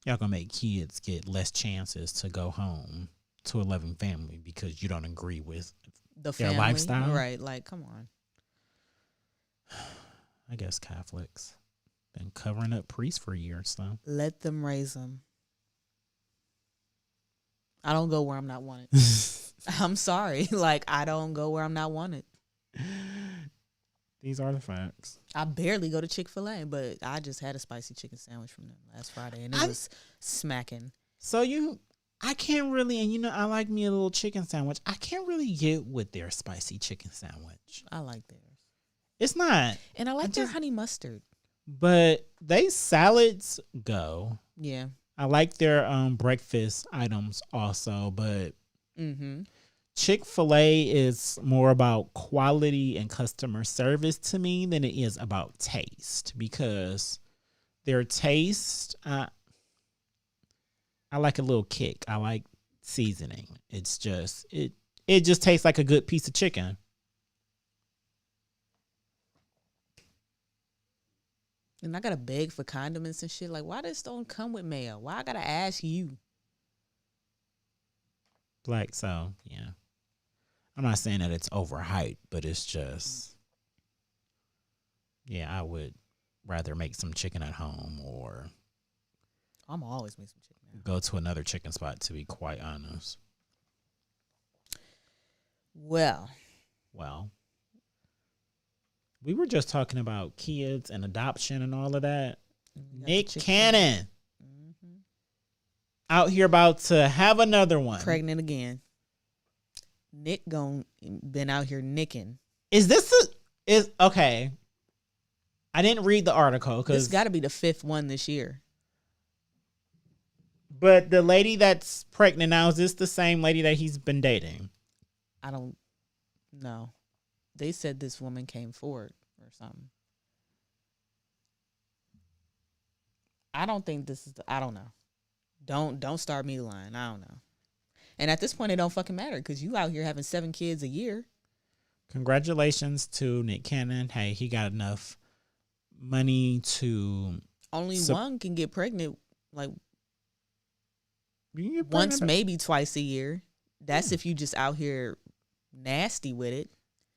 Y'all gonna make kids get less chances to go home to a loving family because you don't agree with The their family, lifestyle. right? Like, come on. I guess Catholics been covering up priests for years, though. Let them raise them. I don't go where I'm not wanted. I'm sorry. Like, I don't go where I'm not wanted. These are the facts. I barely go to Chick-fil-A, but I just had a spicy chicken sandwich from them last Friday, and it was smacking. So I can't really, and I like me a little chicken sandwich. I can't really get with their spicy chicken sandwich. I like theirs. It's not. And I like their honey mustard. But they salads go. Yeah. I like their breakfast items also, but Chick-fil-A is more about quality and customer service to me than it is about taste, because their taste, I like a little kick. I like seasoning. It's just it just tastes like a good piece of chicken. And I gotta beg for condiments and shit. Like, why this don't come with mayo? Why I gotta ask you? Like, so yeah. I'm not saying that it's overhyped, but it's just, yeah, I would rather make some chicken at home or I'm always make some chicken. go to another chicken spot, to be quite honest. Well, we were just talking about kids and adoption and all of that. Nick Cannon out here about to have another one. Pregnant again. Nick been out here nicking. Is okay. I didn't read the article This because got to be the 5th one this year. But the lady that's pregnant now, is this the same lady that he's been dating? I don't know. They said this woman came forward or something. I don't think this is. I don't know. Don't start me lying. I don't know. And at this point, it don't fucking matter because you out here having 7 kids a year. Congratulations to Nick Cannon. Hey, he got enough money to only one can get pregnant like you can get once, pregnant. maybe twice a year. That's if you just out here nasty with it.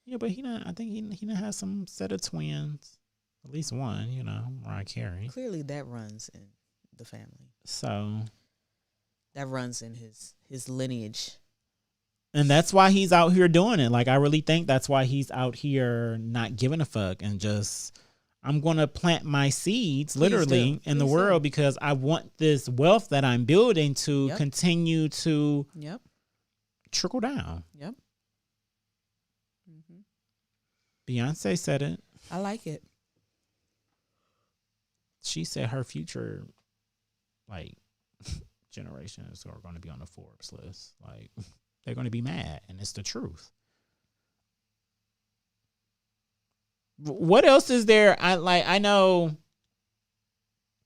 Yeah, but I think he done has some set of twins. At least one, Mariah Carey. Clearly that runs in the family. So that runs in his lineage. And that's why he's out here doing it. Like, I really think that's why he's out here not giving a fuck and just, I'm going to plant my seeds literally in the world because I want this wealth that I'm building to continue to trickle down. Yep. Beyonce said it. I like it. She said her future, like, generations are going to be on the Forbes list. Like, they're going to be mad, and it's the truth. What else is there? I know,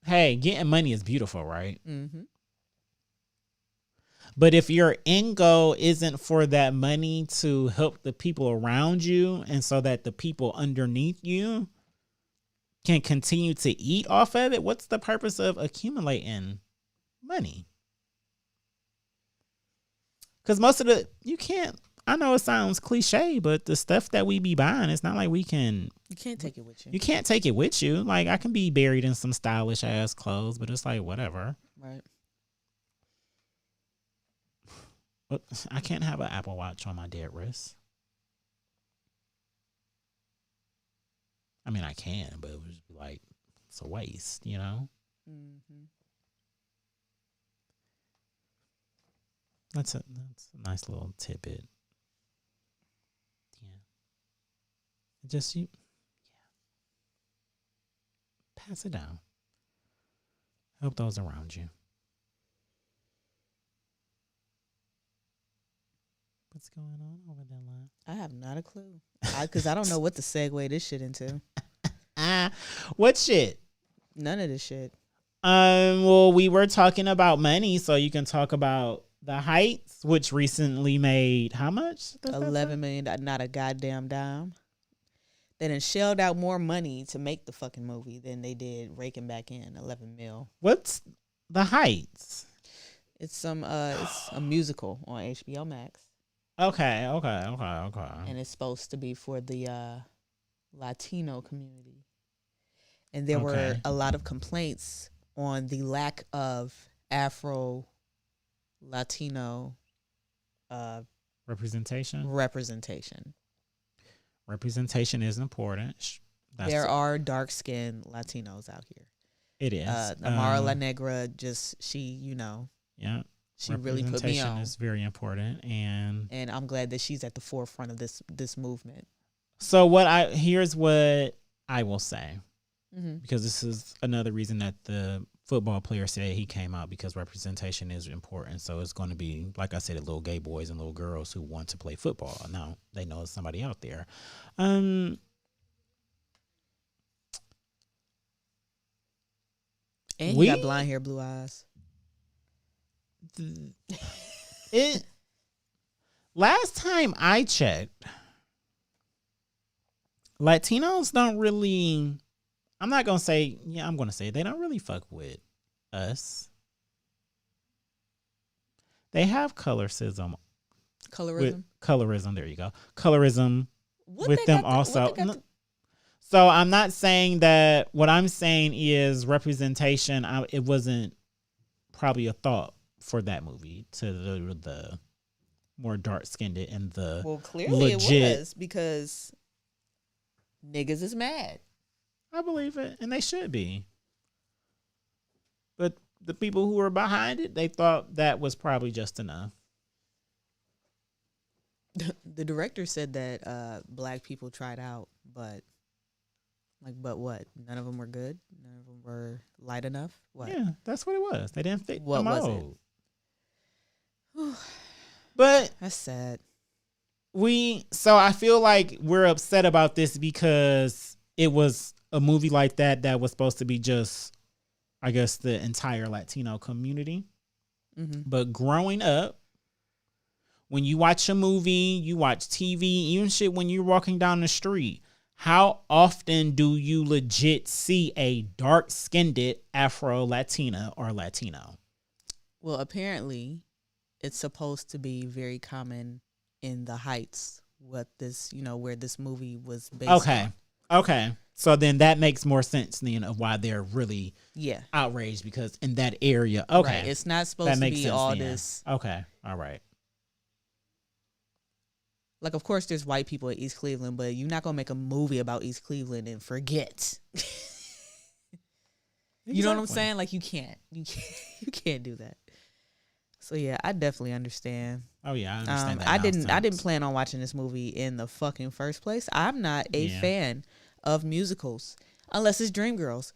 hey, getting money is beautiful, right? Mm-hmm. But if your end goal isn't for that money to help the people around you and so that the people underneath you can continue to eat off of it, what's the purpose of accumulating money? Because most of you can't, I know it sounds cliche, but the stuff that we be buying, it's not like we can. You can't take it with you. You can't take it with you. Like, I can be buried in some stylish ass clothes, but it's like, whatever. Right. But I can't have an Apple Watch on my dead wrist. I mean, I can, but it would just be like it's a waste, you know? Mm-hmm. That's a nice little tidbit. Yeah. Just you pass it down. Help those around you. What's going on over there, Lon? I have not a clue. Because I don't know what to segue this shit into. What shit? None of this shit. Well, we were talking about money, so you can talk about The Heights, which recently made how much? $11 million, not a goddamn dime. They done shelled out more money to make the fucking movie than they did raking back in 11 mil. What's The Heights? It's it's a musical on HBO Max. Okay. And it's supposed to be for the Latino community. And there were a lot of complaints on the lack of Afro Latino Representation is important. There are dark-skinned Latinos out here. It is. Amara La Negra, she yeah, she really put me on. Representation is very important, and I'm glad that she's at the forefront of this movement. So here's what I will say, because this is another reason that the football player said he came out, because representation is important. So it's going to be, like I said, little gay boys and little girls who want to play football. Now they know there's somebody out there. And he got blonde hair, blue eyes. Last time I checked, Latinos don't really, I'm not gonna say, yeah, I'm gonna say they don't really fuck with us. They have colorism. Colorism, there you go. Colorism with them also. So I'm not saying that. What I'm saying is representation. It wasn't probably a thought for that movie to the more dark skinned and the clearly legit. It was, because niggas is mad. I believe it, and they should be. But the people who were behind it, they thought that was probably just enough. The director said that black people tried out, but what? None of them were good. None of them were light enough. What? Yeah, that's what it was. They didn't fit What the was mold. it? But That's sad. So I feel like we're upset about this because it was a movie like that was supposed to be just, I guess, the entire Latino community. Mm-hmm. But growing up, when you watch a movie, you watch TV, even shit when you're walking down the street, how often do you legit see a dark-skinned Afro-Latina or Latino? Well, apparently, it's supposed to be very common in the Heights, where this movie was based on. Okay. So then that makes more sense then of why they're really outraged, because in that area. Okay. Right. It's not supposed to be all then. This. Okay. All right. Like, of course, there's white people at East Cleveland, but you're not going to make a movie about East Cleveland and forget. You know what I'm saying? Like, you can't do that. So yeah, I definitely understand. Oh yeah, I understand that. I didn't plan on watching this movie in the fucking first place. I'm not a fan of musicals unless it's Dreamgirls.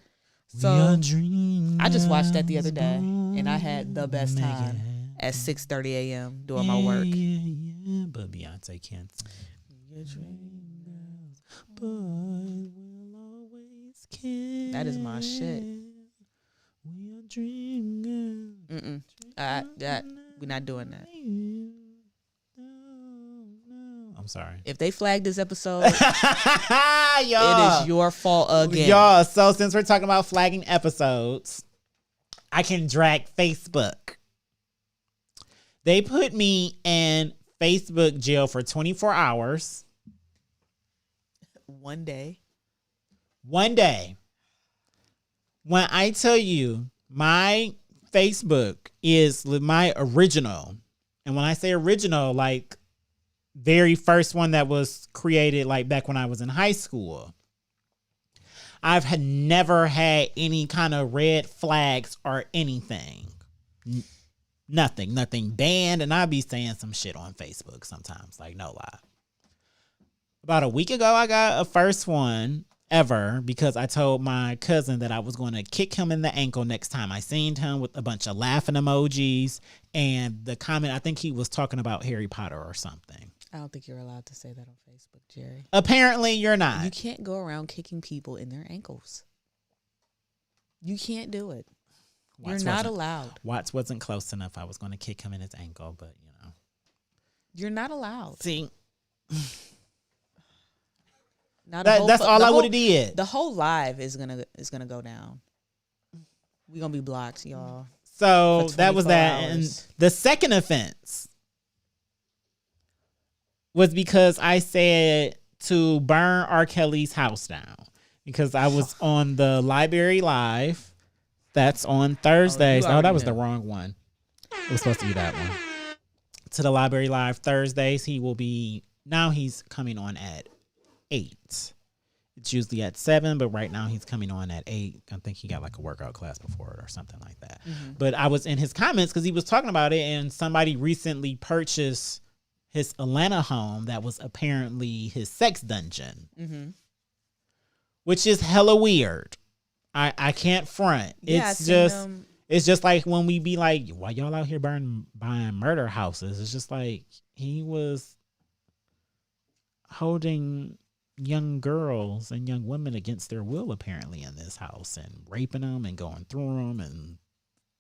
So I just watched that the other day, and I had the best time at 6:30 a.m. doing my work. Yeah, but Beyonce can't sing. Boys will always care. That is my shit. We are dream girls. We're not doing that. I'm sorry. If they flag this episode, it is your fault again. Y'all, so since we're talking about flagging episodes, I can drag Facebook. They put me in Facebook jail for 24 hours. One day. When I tell you, my Facebook is my original. And when I say original, like very first one that was created like back when I was in high school. I've had never had any kind of red flags or anything. Nothing banned. And I be saying some shit on Facebook sometimes, like no lie. About a week ago, I got a first one ever because I told my cousin that I was going to kick him in the ankle next time I seen him, with a bunch of laughing emojis and the comment. I think he was talking about Harry Potter or something. I don't think you're allowed to say that on Facebook, Jerry. Apparently, you're not. You can't go around kicking people in their ankles. You can't do it. You're not allowed. Watts wasn't close enough. I was going to kick him in his ankle, but you know. You're not allowed. See, Now that's all I would have did. The whole live is gonna go down. We're gonna be blocked, y'all. So that was 24 that. hours. And the second offense was because I said to burn R. Kelly's house down because I was on the Library Live. That's on Thursdays. Oh, that was the wrong one. It was supposed to be that one. To the Library Live Thursdays. He's coming on at 8. It's usually at 7, but right now he's coming on at 8. I think he got like a workout class before it or something like that. Mm-hmm. But I was in his comments because he was talking about it, and somebody recently purchased his Atlanta home that was apparently his sex dungeon, which is hella weird. I can't front. Yeah, it's just like when we be like, why y'all out here buying murder houses? It's just like he was holding young girls and young women against their will apparently in this house and raping them and going through them and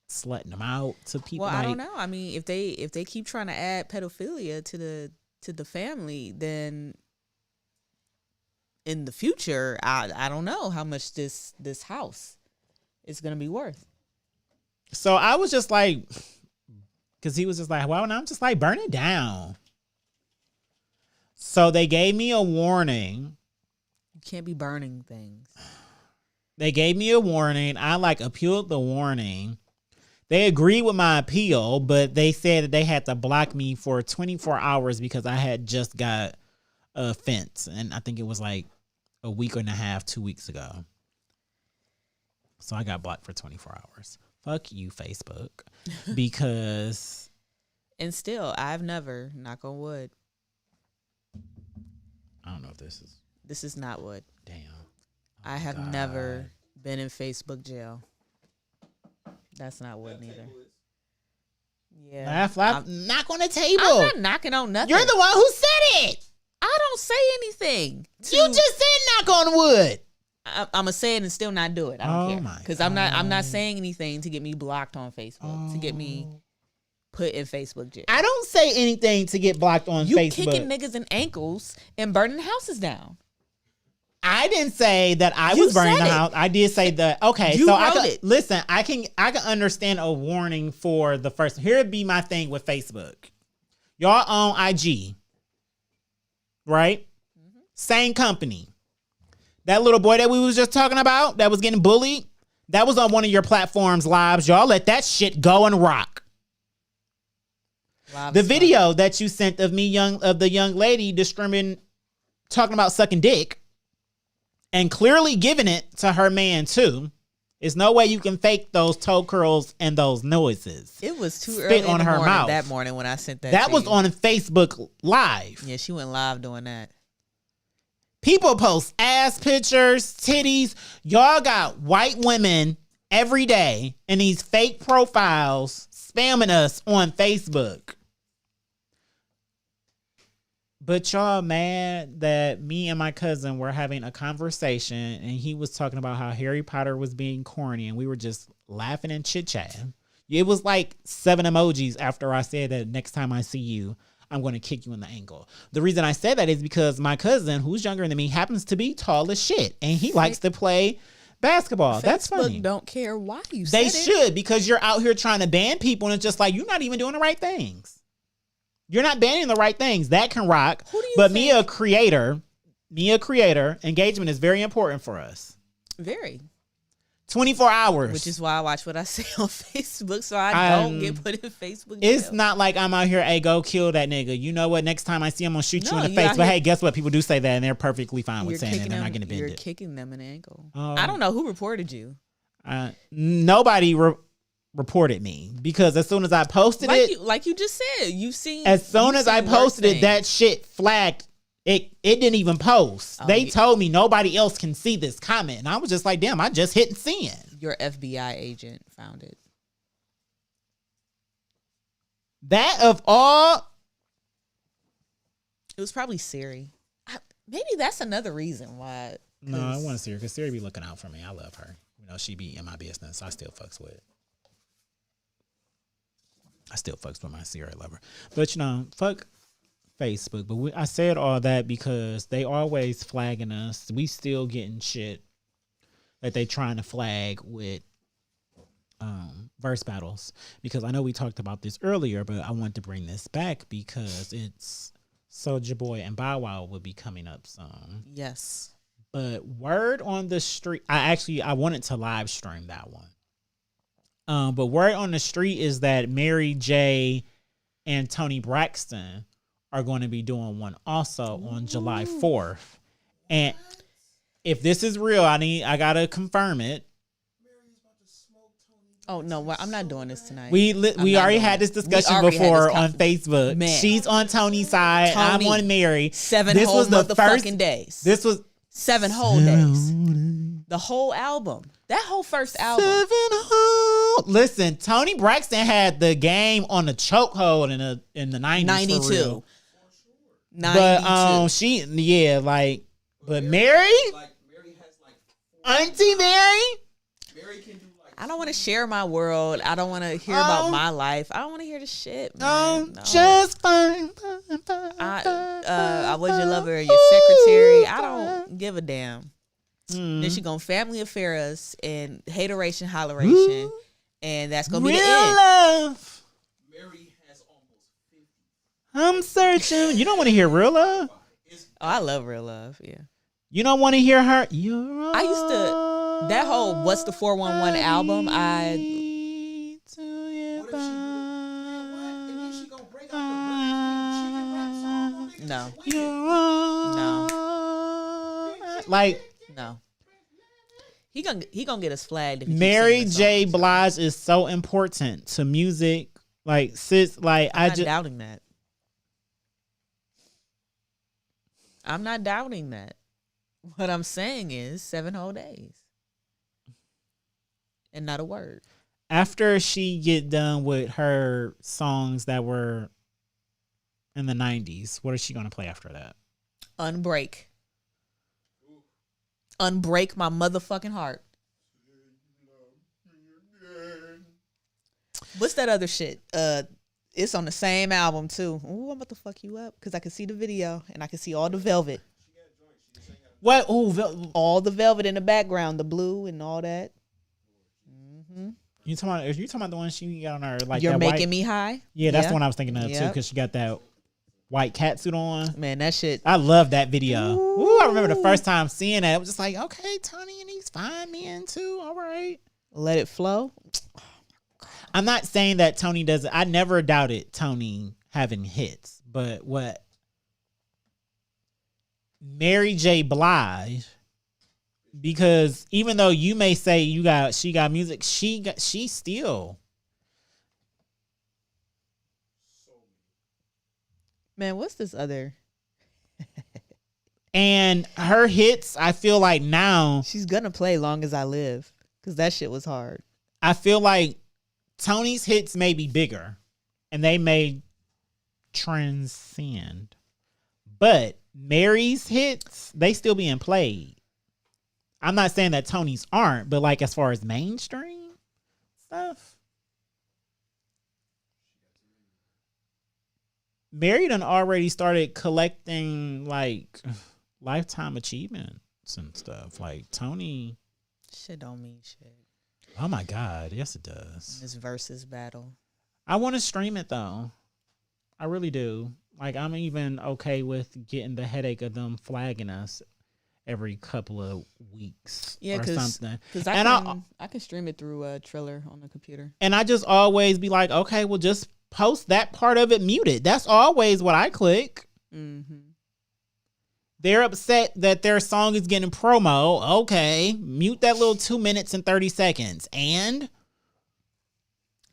slutting them out to people. Well, I don't know. I mean, if they keep trying to add pedophilia to the family, then in the future, I don't know how much this house is gonna be worth. So I was just like, because he was just like, well, and I'm just like, burn it down. So they gave me a warning. You can't be burning things. They gave me a warning. I appealed the warning. They agreed with my appeal, but they said that they had to block me for 24 hours because I had just got a fence. And I think it was like a week and a half, 2 weeks ago. So I got blocked for 24 hours. Fuck you, Facebook. Because. And still, I've never, knock on wood. I don't know if this is. This is not wood. Damn. I have never been in Facebook jail. That's not wood neither. Yeah. Laugh. Knock on the table. I'm not knocking on nothing. You're the one who said it. I don't say anything. You just said knock on wood. I'm gonna say it and still not do it. I don't care because I'm not saying anything to get me blocked on Facebook, to get me put in Facebook jail. I don't say anything to get blocked on Facebook. You kicking niggas in ankles and burning houses down. I didn't say that I was burning the house. I did say that. Okay, you so wrote it. Listen. I can understand a warning for the first. Here'd be my thing with Facebook. Y'all own IG, right? Mm-hmm. Same company. That little boy that we was just talking about that was getting bullied, that was on one of your platforms' lives. Y'all let that shit go and rock. The video that you sent of the young lady talking about sucking dick and clearly giving it to her man too. There's no way you can fake those toe curls and those noises. It was too early on her mouth that morning when I sent that. That was on Facebook Live. Yeah, she went live doing that. People post ass pictures, titties. Y'all got white women every day in these fake profiles spamming us on Facebook. But y'all mad that me and my cousin were having a conversation and he was talking about how Harry Potter was being corny and we were just laughing and chit-chatting. It was like 7 emojis after I said that next time I see you, I'm going to kick you in the ankle. The reason I said that is because my cousin, who's younger than me, happens to be tall as shit. And he likes to play basketball. That's funny. Don't care why you said it. They should, because you're out here trying to ban people and it's just like, you're not even doing the right things. You're not banning the right things. That can rock. But me a creator, engagement is very important for us. Very. 24 hours. Which is why I watch what I say on Facebook, so I don't get put in Facebook jail. It's not like I'm out here, hey, go kill that nigga. You know what? Next time I see him, I'm gonna shoot you in the you face. out But here- hey, guess what? People do say that, and they're perfectly fine You're with saying it. kicking They're them. not gonna You're bend it. kicking them in the ankle. Oh. I don't know who reported you. Nobody reported me because as soon as I posted it, Like you just said, you've seen. as soon you've as I seen worse posted it, things. that shit flagged. It didn't even post. Oh, They yeah. told me nobody else can see this comment, and I was just like, damn, I just hit send. Your FBI agent found it. That of all, It was probably Siri. Maybe that's another reason why. no, I want to see her because Siri be looking out for me. I love her. You know, she be in my business. I still fucks with. I still fucks with my Siri lover, but you know, fuck Facebook. But I said all that because they always flagging us. We still getting shit that they trying to flag with verse battles, because I know we talked about this earlier, but I want to bring this back because it's Soulja Boy and Bow Wow will be coming up soon. Yes. But word on the street, I wanted to live stream that one. But word on the street is that Mary J and Tony Braxton are going to be doing one also on July 4th. And if this is real, I gotta confirm it. Oh no, I'm not doing this tonight. We not already doing had it. this We discussion already had before this on Facebook. Man. She's on Tony's side. Tony, I'm on Mary. 7 This whole was the motherfucking first- days. This was 7 whole days. The whole album. That whole first album. 7 whole. Listen, Tony Braxton had the game on the chokehold in the 90s. 92. For real. 92. But but Mary, Like Mary has like Auntie Mary. Mary can do like I don't want to share my world. I don't want to hear about my life. I don't want to hear the shit, man. No. Just fine. I was your lover, your secretary. I don't give a damn. Then she gonna family affair us and hateration, holleration, and that's gonna be Real the end. love. Mary has almost 50. I'm searching. You don't want to hear real love. Oh, I love real love. Yeah, You don't want to hear her. I used to that whole "What's the 411" album. What if she and then she gonna break out the chicken rap song? No. Like He gonna get us flagged. If he keeps Mary singing the J. songs. Blige is so important to music. Like sis, like I'm I not just doubting that. I'm not doubting that. What I'm saying is 7 whole days. And not a word. after she get done with her songs that were in the 90s, what is she gonna play after that? Unbreak. Unbreak my motherfucking heart. What's that other shit? It's on the same album too. Ooh, I'm about to fuck you up because I can see the video and I can see all the velvet. What? All the velvet in the background, the blue and all that. You talking about? Are you talking about the one she got on her like? You're that making white, me high. Yeah, that's the one I was thinking of too, Yep. because she got that white catsuit on. Man, that shit. I love that video. Ooh, I remember the first time seeing that. It was just like, okay, Tony and these fine men too. All right. Let it flow. I'm not saying that Tony doesn't. I never doubted Tony having hits, but what Mary J. Blige, because even though you may say she got music, she still. Man, what's this other? And her hits, I feel like now, She's gonna play Long as I Live because that shit was hard. I feel like Tony's hits may be bigger and they may transcend. But Mary's hits, they still being played. I'm not saying that Tony's aren't, but like as far as mainstream stuff, Mary done already started collecting like lifetime achievements and stuff. Like Tony, Shit don't mean shit. oh my God, yes it does. This versus battle. I want to stream it though. I really do. Like I'm even okay with getting the headache of them flagging us. every couple of weeks Yeah, or something. Because And I can stream it through Triller on the computer. And I just always be like, okay, well, just post that part of it muted. That's always what I click. Mm-hmm. They're upset that their song is getting promo. Okay, mute that little 2 minutes and 30 seconds. And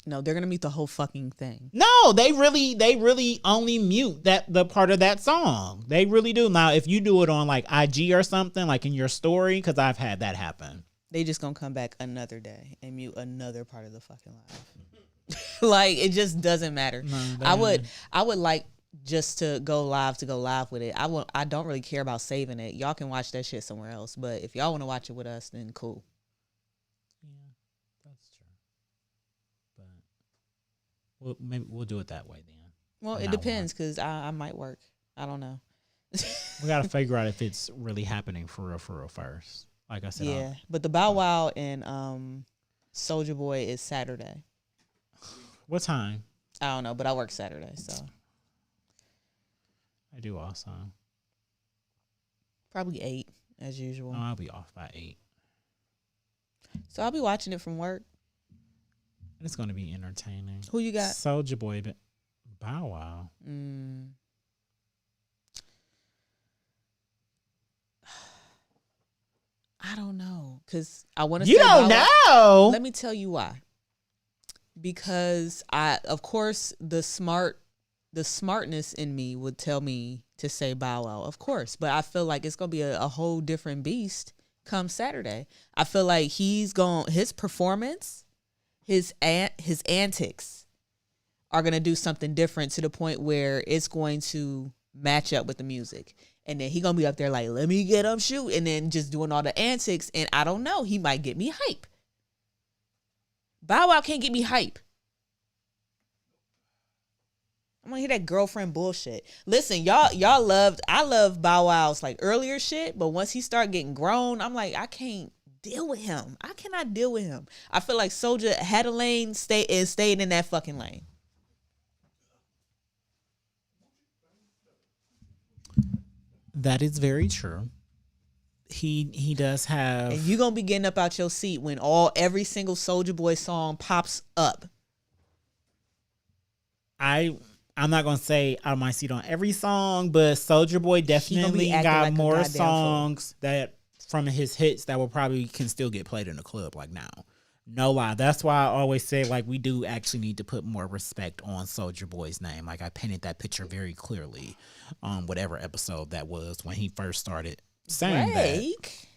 No, they're gonna mute the whole fucking thing. no, they really only mute the part of that song. They really do. Now, if you do it on like IG or something, like in your story, because I've had that happen. They just gonna come back another day and mute another part of the fucking live. Like, it just doesn't matter. No, I would like just to go live with it. I don't really care about saving it. Y'all can watch that shit somewhere else. But if y'all want to watch it with us, then cool. Yeah, that's true. But maybe we'll do it that way then. Well, From it now depends because I might work. I don't know. We gotta figure out if it's really happening for real first. Like I said, Yeah, but the Bow Wow and Soulja Boy is Saturday. what time? I don't know, but I work Saturday, so I do also. probably 8 as usual. Oh, I'll be off by 8. So I'll be watching it from work. It's gonna be entertaining. Who you got? Soulja Boy, but Bow Wow. I don't know, cause I want to. You don't know. Let me tell you why. Because of course, the smartness in me would tell me to say Bow Wow, of course. But I feel like it's gonna be a whole different beast come Saturday. I feel like his performance, his antics are gonna do something different to the point where it's going to match up with the music. And then he gonna be up there like, let me get him shoot, and then just doing all the antics. And I don't know, he might get me hype. Bow Wow can't get me hype. I'm gonna hear that girlfriend bullshit. Listen, I love Bow Wow's like earlier shit, but once he start getting grown, I'm like, I can't deal with him. I cannot deal with him. I feel like Soulja had a lane, stayed in that fucking lane. That is very true. He does have. And you gonna be getting up out your seat when every single Soulja Boy song pops up. I'm not gonna say out of my seat on every song, but Soulja Boy definitely acting got like a more goddamn fool. songs that from his hits that will probably can still get played in the club like now. No lie. That's why I always say like we do actually need to put more respect on Soulja Boy's name. Like I painted that picture very clearly on whatever episode that was when he first started saying Drake.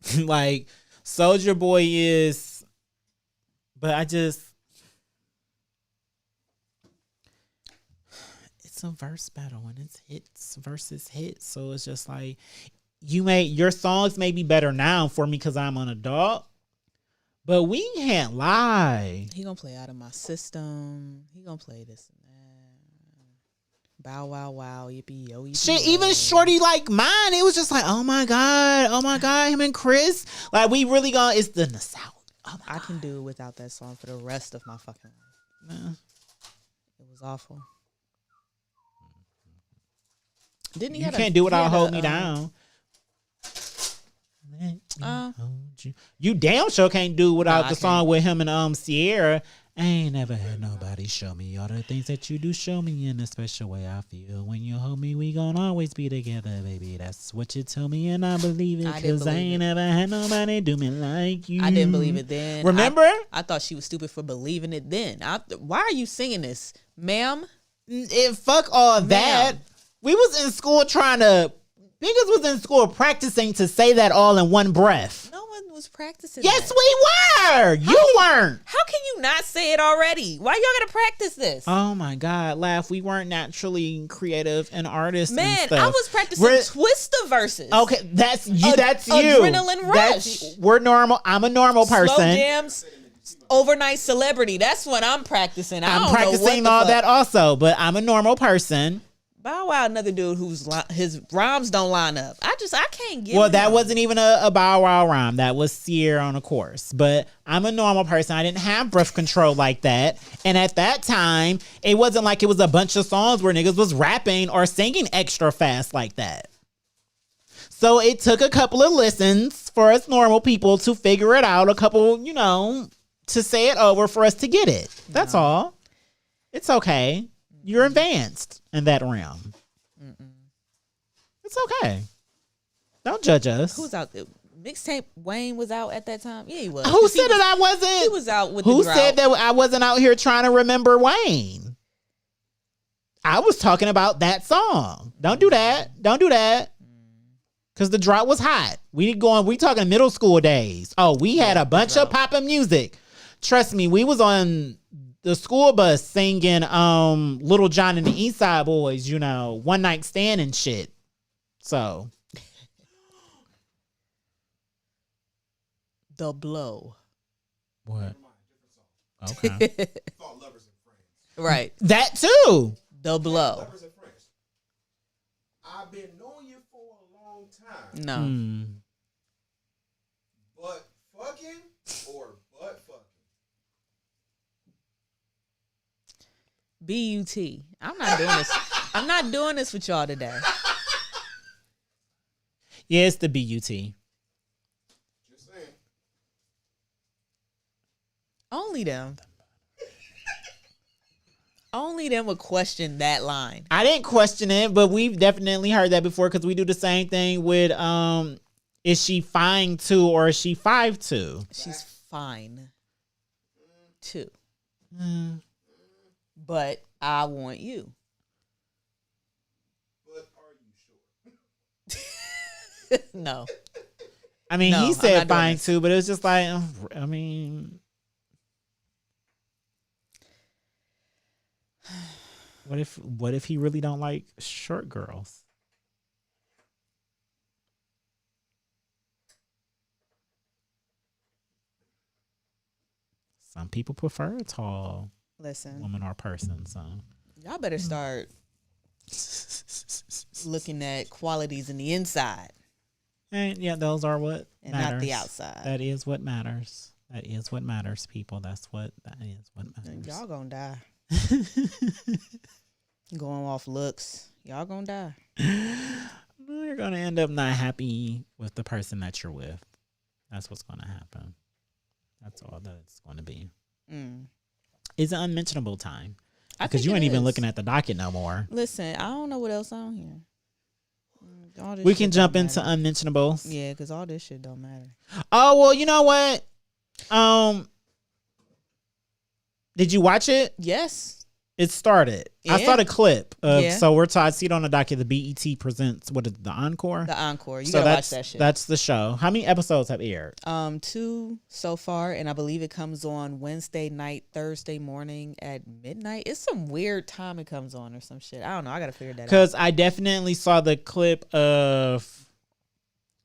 that. Like Soulja Boy is, but it's a verse battle and it's hits versus hits. So it's just like your songs may be better now for me because I'm an adult. But we can't lie. He gonna play Out of My System. He gonna play this and that. Bow wow wow yippee yo yippee. Shit, even shorty like mine, it was just like, oh my god, him and Chris, like we really gonna. It's the South. Oh I can do without that song for the rest of my fucking life. man. It was awful. Didn't he? You had can't a, do he without had hold a, me down. Let me Uh, hold you. You damn sure can't do without I the song can't. with him and Sierra. I ain't never had nobody show me all the things that you do. Show me in a special way. I feel when you hold me, we gon' always be together, baby. That's what you tell me, and I believe it. I didn't Cause I believe ain't it. never had nobody do me like you. I didn't believe it then. Remember? I thought she was stupid for believing it then. Why are you singing this, ma'am? Fuck all that. Ma'am. We was in school trying to. Niggas was in school practicing to say that all in one breath. No one was practicing. Yes, that. we were. You weren't. How can you not say it already? Why y'all gotta practice this? Oh my God, laugh. We weren't naturally creative and artists. Man, and stuff. I was practicing Twista verses. Okay, that's you. That's you. Adrenaline That's- Rush. we're normal. I'm a normal person. Slow jams, overnight celebrity. That's what I'm practicing. I I'm don't know practicing what the all fuck. that also, but I'm a normal person. Bow Wow, another dude his rhymes don't line up. I can't get. Well, that wasn't even a Bow Wow rhyme. That was Sierra on a course. But I'm a normal person. I didn't have breath control like that. And at that time, it wasn't like it was a bunch of songs where niggas was rapping or singing extra fast like that. So it took a couple of listens for us normal people to figure it out. A couple, to say it over for us to get it. That's all. It's okay. You're advanced in that realm. It's okay. Don't judge us. Who's out there? Mixtape Wayne was out at that time. Yeah, he was. Who said that I wasn't? He was out with. Who the drought. said that I wasn't out here trying to remember Wayne? I was talking about that song. Don't do that. Don't do that. Because the drought was hot. We talking middle school days. Oh, we had a bunch of poppin' music. Trust me, we was on the school bus singing Little John and the East Side Boys, One Night Stand and shit. So. The Blow. What? Okay. Thought Lovers and Friends. Right. That too. The Blow. Lovers and Friends. I've been knowing you for a long time. No. But fucking or butt fucking? BUT. I'm not doing this. I'm not doing this with y'all today. Yeah, it's the BUT. Just saying. Only them. Only them would question that line. I didn't question it, but we've definitely heard that before because we do the same thing with is she fine too or is she 5'2"? She's fine. Too. But I want you. But are you sure? No. I mean, No, he I'm said not doing fine this. too, but it was just like, I mean, what if he really don't like short girls? Some people prefer a tall Listen, woman or person, so. y'all better start looking at qualities in the inside And yeah, those are what and matters. not the outside. That is what matters. That is what matters, people. That is what matters. Y'all gonna die. Going off looks, y'all gonna die. You're gonna end up not happy with the person that you're with. That's what's gonna happen. That's all that it's gonna be. It's an unmentionable time because you ain't even looking at the docket no more. Listen, I don't know what else on here. All this We shit can don't jump into matter. unmentionables. Yeah, because all this shit don't matter. Oh well, you know what? Did you watch it? Yes. It started. I Yeah. saw the clip. Yeah. So I see it on the docket. The BET presents what is it, the encore? The encore. You So gotta watch that's that shit. that's the show. How many episodes have aired? 2 so far, and I believe it comes on Wednesday night, Thursday morning at midnight. It's some weird time it comes on or some shit. I don't know. I gotta figure that out. Because I definitely saw the clip of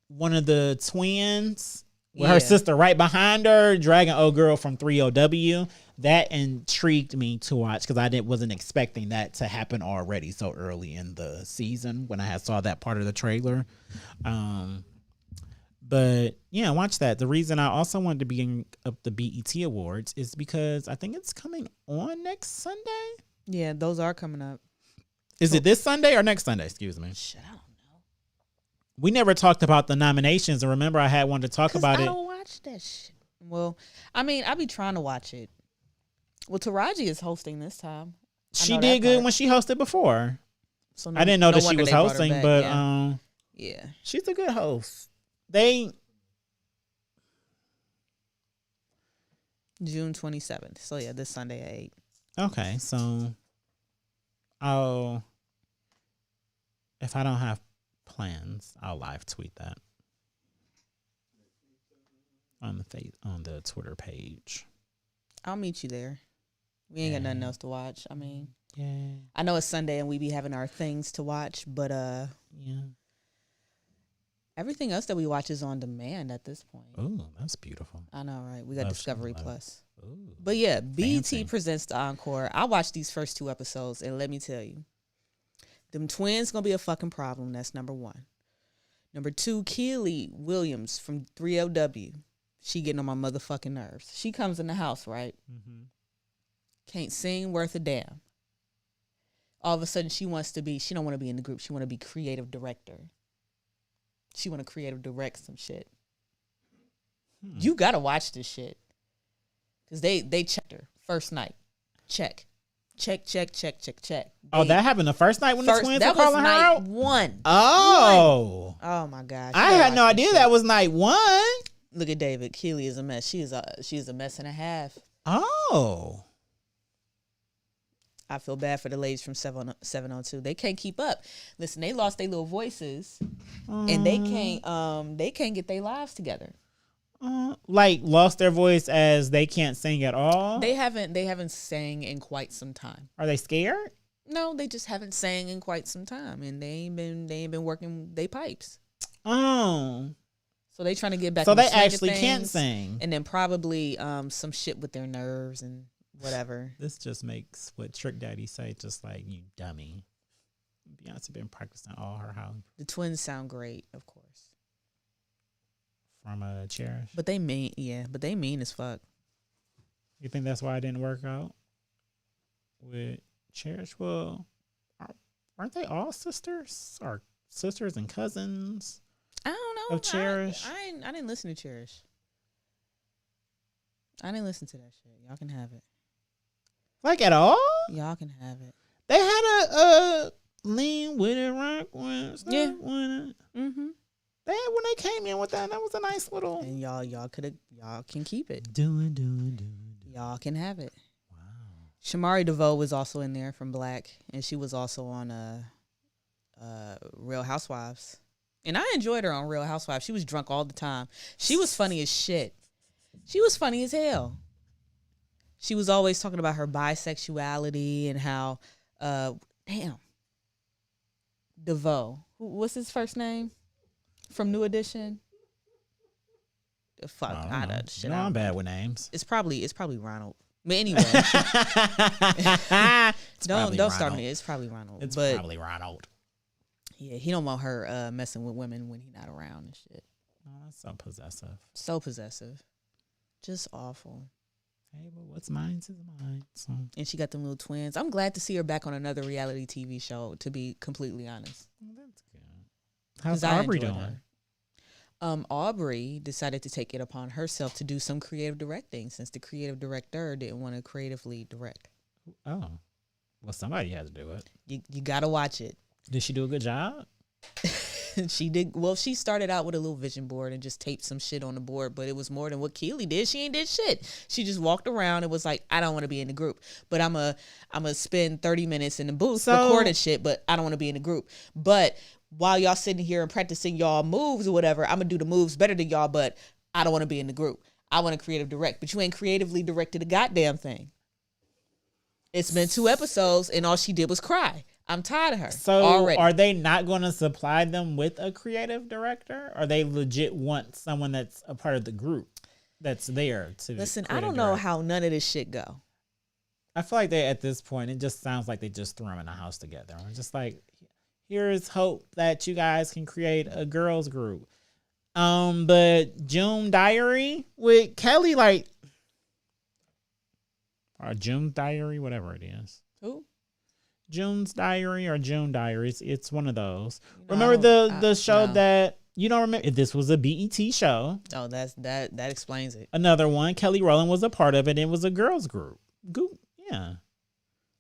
one of the twins with her Yeah. sister right behind her dragging old girl from 3OW. That intrigued me to watch because I wasn't expecting that to happen already so early in the season when I had saw that part of the trailer. But yeah, watch that. The reason I also wanted to bring up the BET Awards is because I think it's coming on next Sunday. Yeah, those are coming up. Is it this Sunday or next Sunday? Excuse me. Shit, I don't know. We never talked about the nominations, and remember I had wanted to talk about I it. don't watch that shit. Well, I mean, I be trying to watch it. Well, Taraji is hosting this time. She know did that good part. when she hosted before. So I didn't know that she wonder was they brought her hosting, back, but yeah. she's a good host. June 27th. So yeah, this Sunday at 8. Okay, so if I don't have plans, I'll live tweet that on the Twitter page. I'll meet you there. We ain't got nothing else to watch. I mean, Yeah, I know it's Sunday and we be having our things to watch, but yeah. everything else that we watch is on demand at this point. Oh, that's beautiful. I know, right? We got Love Discovery Love. Plus. Ooh. But yeah, BET Fancy. presents the encore. I watched these first 2 episodes, and let me tell you, them twins gonna be a fucking problem. That's number 1. Number 2, Keely Williams from 3LW. She getting on my motherfucking nerves. She comes in the house, right? Mm-hmm. Can't sing worth a damn. All of a sudden, she don't want to be in the group. She want to be creative director. She want to creative direct some shit. You gotta watch this shit. Cause they checked her first night. Check. Oh, that happened the first night when the twins were calling her out? One. Oh. Oh my gosh. I had no idea that was night 1. Look at David. Keely is a mess. She is a mess and a half. Oh. I feel bad for the ladies from 702. They can't keep up. Listen, they lost their little voices, and they can't get their lives together. Like lost their voice as they can't sing at all? They haven't sang in quite some time. Are they scared? No, they just haven't sang in quite some time, and they ain't been working their pipes. Oh. So they trying to get back. So in the they swing of actually can't things, sing. and then probably some shit with their nerves and whatever. This just makes what Trick Daddy say just like, you dummy. Beyonce been practicing all her house. The twins sound great, of course. From Cherish. But they mean as fuck. You think that's why it didn't work out with Cherish? Well, aren't they all sisters or sisters and cousins? I don't know. Of Cherish. I didn't listen to Cherish. I didn't listen to that shit. Y'all can have it. Like at all? Y'all can have it. They had a lean with it, rock with it. Yeah. Mm-hmm. When they came in with that was a nice little. And y'all can keep it. Doing. Y'all can have it. Wow. Shamari DeVoe was also in there from Black, and she was also on Real Housewives. And I enjoyed her on Real Housewives. She was drunk all the time. She was funny as shit. She was funny as hell. She was always talking about her bisexuality and how, DeVoe. What's his first name? From New Edition? The fuck, I'm bad with names. It's probably Ronald. But anyway, don't start me. It's probably Ronald. It's probably Ronald. Yeah, he don't want her messing with women when he's not around and shit. Oh, that's so possessive. So possessive, just awful. Hey, but what's mine is mine. So. And she got them little twins. I'm glad to see her back on another reality TV show. To be completely honest, That's good. How's Aubrey doing? Her. Aubrey decided to take it upon herself to do some creative directing since the creative director didn't want to creatively direct. Oh, well, somebody had to do it. You gotta watch it. Did she do a good job? She did. Well, she started out with a little vision board and just taped some shit on the board, but it was more than what Keely did. She ain't did shit. She just walked around and was like, I don't want to be in the group, but I'm a spend 30 minutes in the booth recording shit, but I don't want to be in the group. But while y'all sitting here and practicing y'all moves or whatever, I'm gonna do the moves better than y'all, but I don't want to be in the group. I want to creative direct, but you ain't creatively directed a goddamn thing. It's been 2 episodes and all she did was cry. I'm tired of her. So already. Are they not going to supply them with a creative director? Or they legit want someone that's a part of the group that's there to listen? I don't know how none of this shit go. I feel like at this point, it just sounds like they just threw them in a house together. I'm just like, here's hope that you guys can create a girls group. But June Diary with Kelly, or June Diary, whatever it is. Who? June's Diary or June Diaries. It's one of those. Remember the show that you don't remember? This was a BET show. Oh, that explains it. Another one. Kelly Rowland was a part of it. It was a girls group. Yeah.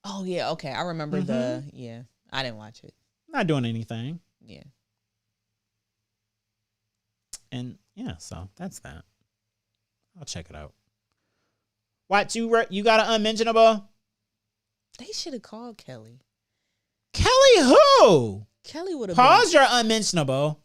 Oh yeah. Okay, I remember I didn't watch it. Not doing anything. Yeah. And yeah, so that's that. I'll check it out. What you got an unmentionable? They should have called Kelly. Kelly who? Kelly would have Pause your unmentionable.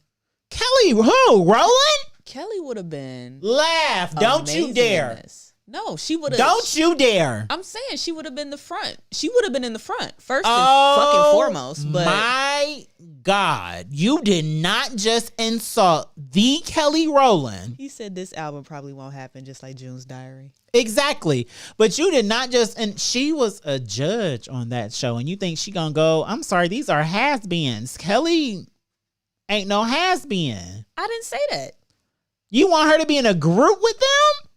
Kelly who? Roland? Kelly would have been. Laugh. Don't you dare. No, she would have. Don't you dare. I'm saying she would have been the front. She would have been in the front first and fucking foremost. But my God, you did not just insult the Kelly Rowland. He said this album probably won't happen, just like June's Diary. Exactly. But you did not just, and she was a judge on that show, and you think she gonna go, I'm sorry, these are has-beens. Kelly ain't no has-been. I didn't say that. You want her to be in a group with them?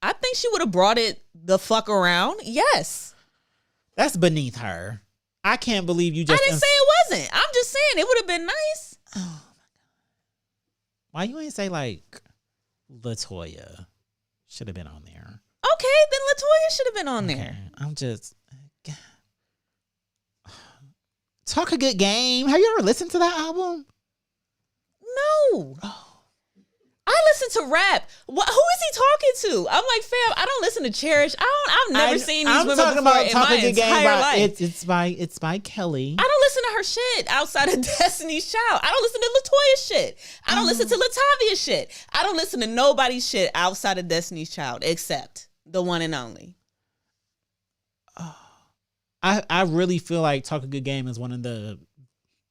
I think she would have brought it the fuck around. Yes. That's beneath her. I can't believe you just... I didn't say it wasn't. I'm just saying it would have been nice. Oh, my God. Why you ain't say like LaToya should have been on there? Okay, then LaToya should have been on there. Okay, I'm just Talk a Good Game. Have you ever listened to that album? No. I listen to rap. Who is he talking to? I'm like, fam, I don't listen to Cherish. I've never seen these women before in my entire life. It's by Kelly. I don't listen to her shit outside of Destiny's Child. I don't listen to LaToya shit. I don't listen to Latavia shit. I don't listen to nobody's shit outside of Destiny's Child except the one and only. I really feel like Talk a Good Game is one of the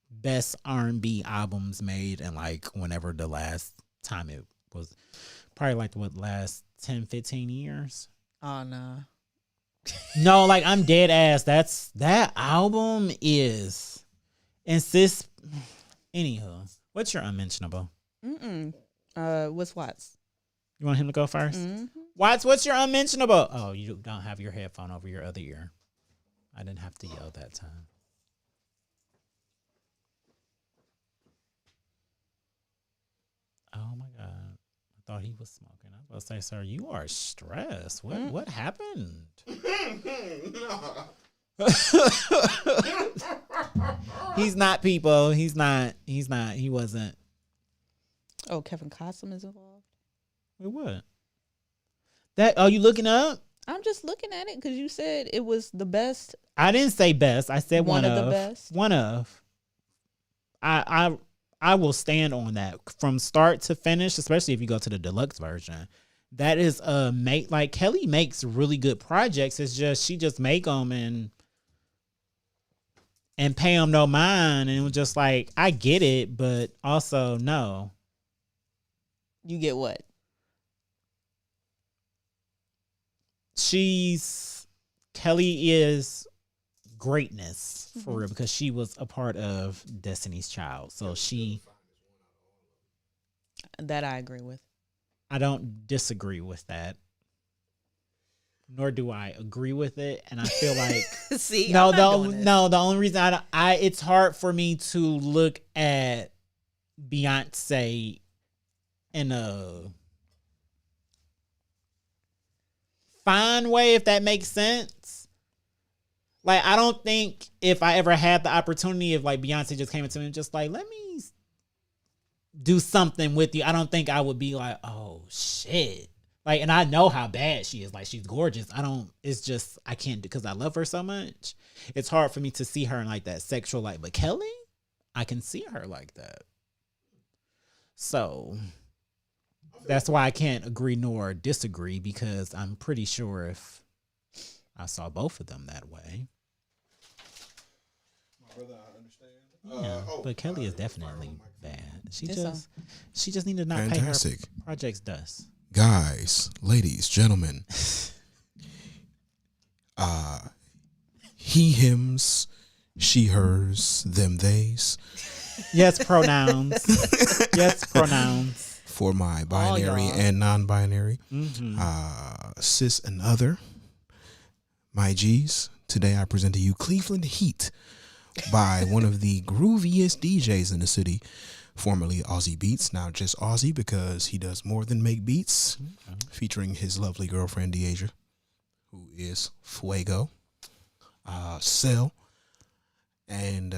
best R&B albums made, and like whenever the last time it was, probably like what, last 10, 15 years. Oh no. No, like I'm dead ass. That album is, and sis. Anywho, what's your unmentionable? What's Watts? You want him to go first? Mm-hmm. Watts, what's your unmentionable? Oh, you don't have your headphone over your other ear. I didn't have to yell that time. Oh my God. I thought he was smoking. I was about to say, sir, you are stressed. What happened? He's not, people. He's not. He wasn't. Oh, Kevin Costner is involved? Wait, what? That, are you looking up? I'm just looking at it because you said it was the best. I didn't say best. I said One of the best. One of. I will stand on that from start to finish, especially if you go to the deluxe version. That is like Kelly makes really good projects. It's just she just make them and pay them no mind, and it was just like, I get it, but also no. You get what? Kelly is greatness for real, because she was a part of Destiny's Child. So that I agree with. I don't disagree with that, nor do I agree with it. And I feel like see, the only reason it's hard for me to look at Beyonce in a fine way, if that makes sense. Like, I don't think if I ever had the opportunity, if like Beyonce just came into me and just like, let me do something with you, I don't think I would be like, oh shit. Like, and I know how bad she is. Like, she's gorgeous. It's just, I can't, because I love her so much. It's hard for me to see her in like that sexual, like, but Kelly, I can see her like that. So that's why I can't agree nor disagree, because I'm pretty sure if I saw both of them that way. My brother, I understand. Yeah, but Kelly is definitely bad. She It's just need to not pay her Fantastic. projects dust. Guys, ladies, gentlemen, he, hims, she, hers, them, theys. Yes, pronouns. Yes, pronouns. For my binary y'all. and non-binary, Mm-hmm. cis and other, my G's. Today I present to you Cleveland Heat by one of the grooviest DJs in the city, formerly Aussie Beats, now just Aussie because he does more than make beats, featuring his lovely girlfriend Deasia, who is Fuego, Cell, and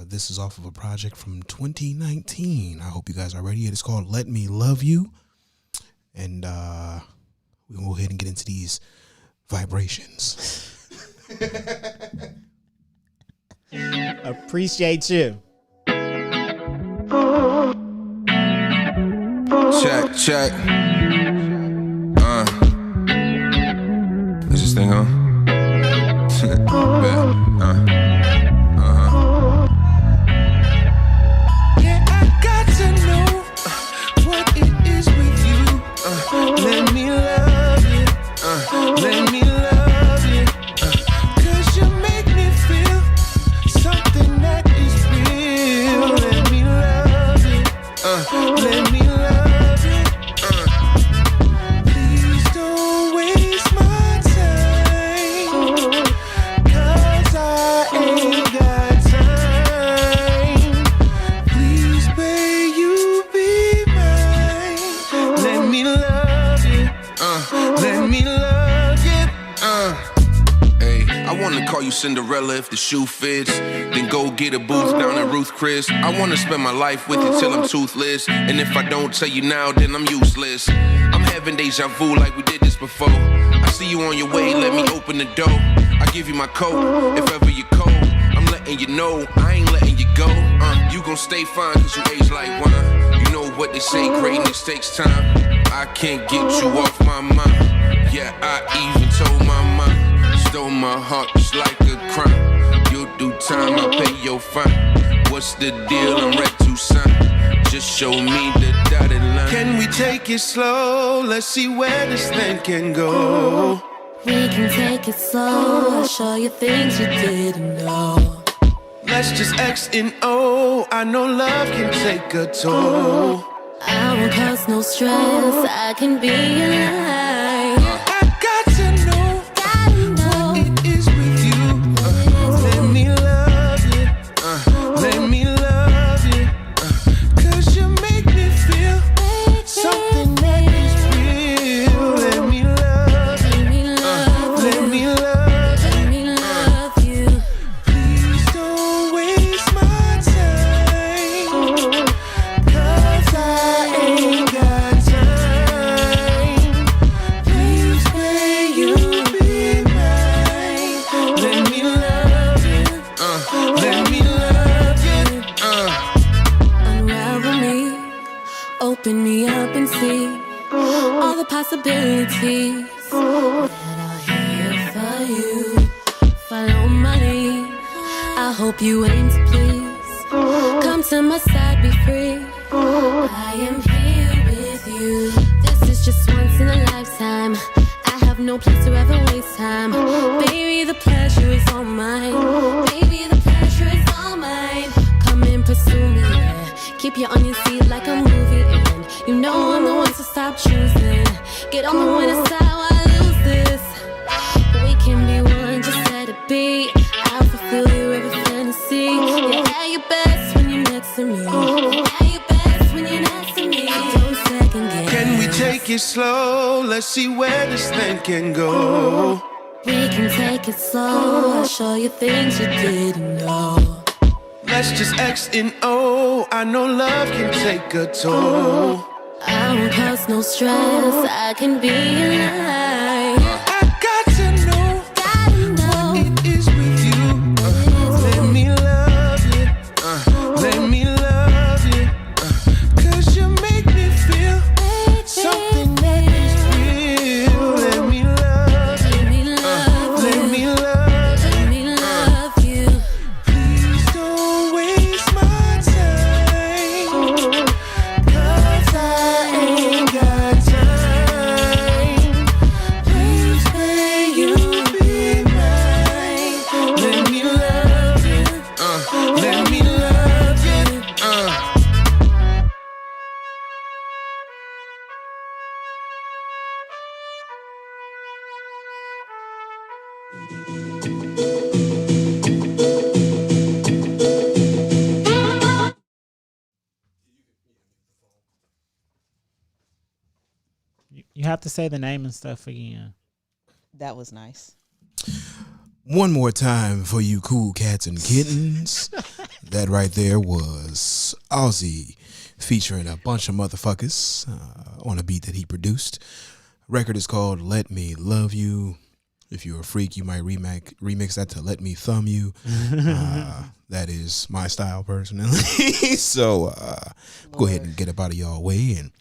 this is off of a project from 2019. I hope you guys are ready. It is called Let Me Love You, and we'll go ahead and get into these vibrations. Appreciate you. Check. Is this thing on? Yeah, I got to know what it is with you. Let me love you. Let me love you. 'Cause you make me feel something that is real. Let me love you. Let me love you. Please don't waste my time. 'Cause Cinderella if the shoe fits. Then go get a booth down in Ruth Chris. I wanna spend my life with you till I'm toothless. And if I don't tell you now, then I'm useless. I'm having deja vu like we did this before. I see you on your way, let me open the door. I give you my coat, if ever you're cold. I'm letting you know, I ain't letting you go. You gon' stay fine cause you age like wine. You know what they say, greatness takes time. I can't get you off my mind. Yeah, I even told my mom. Stole my heart just like a crime. You do time, I pay your fine. What's the deal? I'm ready to sign. Just show me the dotted line. Can we take it slow? Let's see where this thing can go. We can take it slow. I'll show you things you didn't know. Let's just X and O. I know love can take a toll. I won't cause no stress. I can be your light. I got to know what it is with you. Let me love you. Let me love you. 'Cause you make me feel something that is real. Let me love you. Let me love Let you. me love you. Let me love you. Please don't waste my time. 'Cause I ain't got time. Please may you be mine. Let me love you. Let me love you. Unravel me, open me up and see all the possibilities that are here for you. Follow my lead, I hope you aim to please. Come to my side, be free. I am here with you. This is just once in a lifetime. I have no plans to ever waste time. Baby, the pleasure is all mine. Baby, the pleasure is all mine. Come and pursue me, yeah. Keep you on your seat like a movie, and you know I'm the one to stop choosing. Get on the winning side while I lose this. We can be one, just let it be. I'll fulfill your every fantasy. You're at your best when you're next to me. You're at your best when you're next to me. Don't second guess. Can we take it slow? Let's see where this thing can go. We can take it slow. I'll show you things you didn't know. Let's just X and O. I know love can take a toll. I won't cause no stress. I can be your light. I got to know Gotta know. it is with you. Let me love you. Let me love you. 'Cause you make me feel something that is real. Let me love you. Let me love Let you. me love you. Let me love you. Please don't waste my time. 'Cause I ain't got time. Please may you be mine. Let me love you. Let me love you. You have to say the name and stuff again. That was nice. One more time for you cool cats and kittens. That right there was Ozzy featuring a bunch of motherfuckers on a beat that he produced. Record is called Let Me Love You. If you're a freak, you might remix that to Let Me Thumb You. That is my style personally. So go ahead and get up out of y'all way. And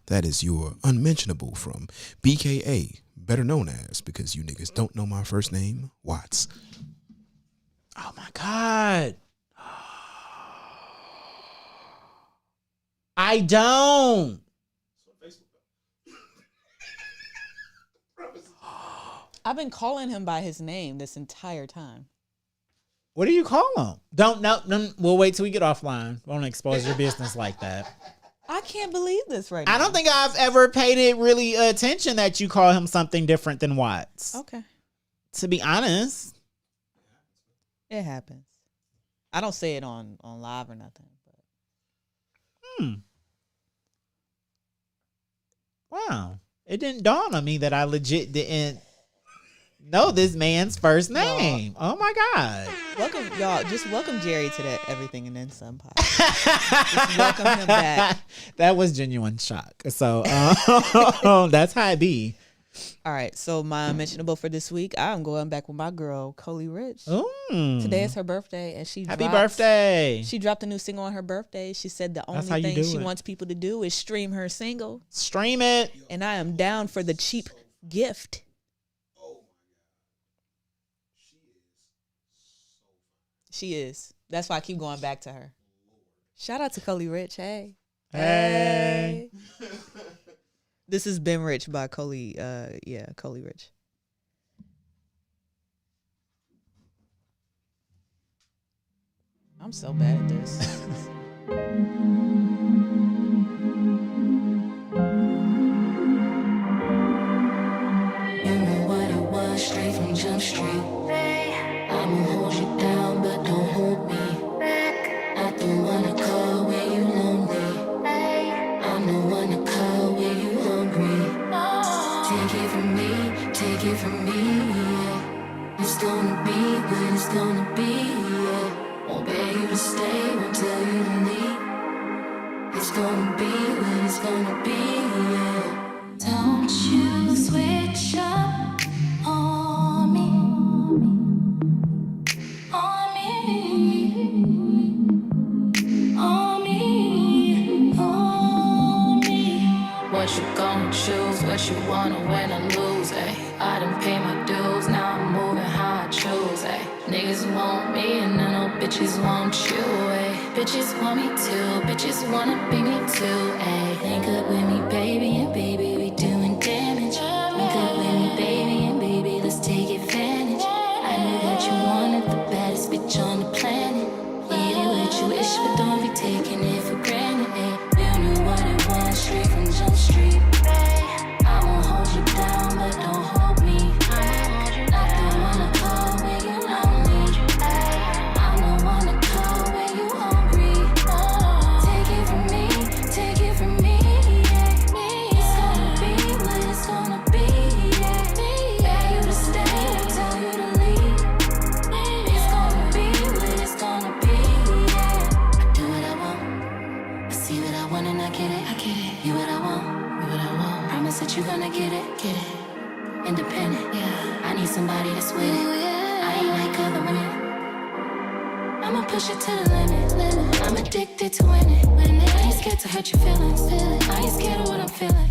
that is your Unmentionable from BKA, better known as, because you niggas don't know my first name, Watts. Oh my God. I don't. I've been calling him by his name this entire time. What do you call him? Don't no. We'll wait till we get offline. Won't expose your business like that. I can't believe this right now. I don't think I've ever paid it really attention that you call him something different than Watts. Okay. To be honest. It happens. I don't say it on live or nothing. But. Wow. It didn't dawn on me that I legit didn't, know this man's first name. Oh my God. Welcome, y'all. Just welcome Jerry to that Everything and Then Some podcast. Just welcome him back. That was genuine shock. So that's how it be. All right. So my mentionable for this week, I'm going back with my girl, Coley Rich. Ooh. Today is her birthday, and Happy birthday. She dropped a new single on her birthday. She said the That's how only you thing do she it. wants people to do is stream her single, Stream it. and I am down for the cheap gift. She is. That's why I keep going back to her. Shout out to Coley Rich. Hey. Hey. This has been Rich by Coley. Coley Rich. I'm so bad at this. You know what it was, straight from Jump Street. I'ma hold you down, but don't hold me. I don't wanna call when you lonely. I'm the one to call when you hungry. Take it from me, take it from me. Yeah. It's gonna be what it's gonna be. Yeah. Won't beg you to stay, won't tell you to leave. It's gonna be what it's gonna be. Yeah. Don't you switch up on me, on me, on me, on me. What you gonna choose, what you wanna win or lose, ayy. I done pay my dues, now I'm moving how I choose, ayy. Niggas want me and then no bitches want you, ayy. Bitches want me too, bitches wanna be me too, ayy. Link up with me, baby, and baby, we doing damage. Link up with me, baby, and baby, let's take advantage. I knew that you wanted the baddest bitch on the planet. Leave you what you wish, but don't be taking it for granted, ayy. You knew what it was, straight from Jump Street. I won't hold you down, but don't hold me. Not the one to call when you lonely. I'm the one to call when you hungry. Take it from me, take it from me. Yeah. It's gonna be what it's gonna be. Yeah. Beg you to stay, won't tell you to leave. It's gonna be what it's gonna be. Yeah. I do what I want, I see what I want and I get it. I get it. You what I want, you what I want. Promise that you gonna get it, get it. Independent, yeah. I need somebody that's with it. I ain't like other women. I'ma push it to the limit. I'm addicted to winning. I ain't scared to hurt your feelings. I ain't scared of what I'm feeling.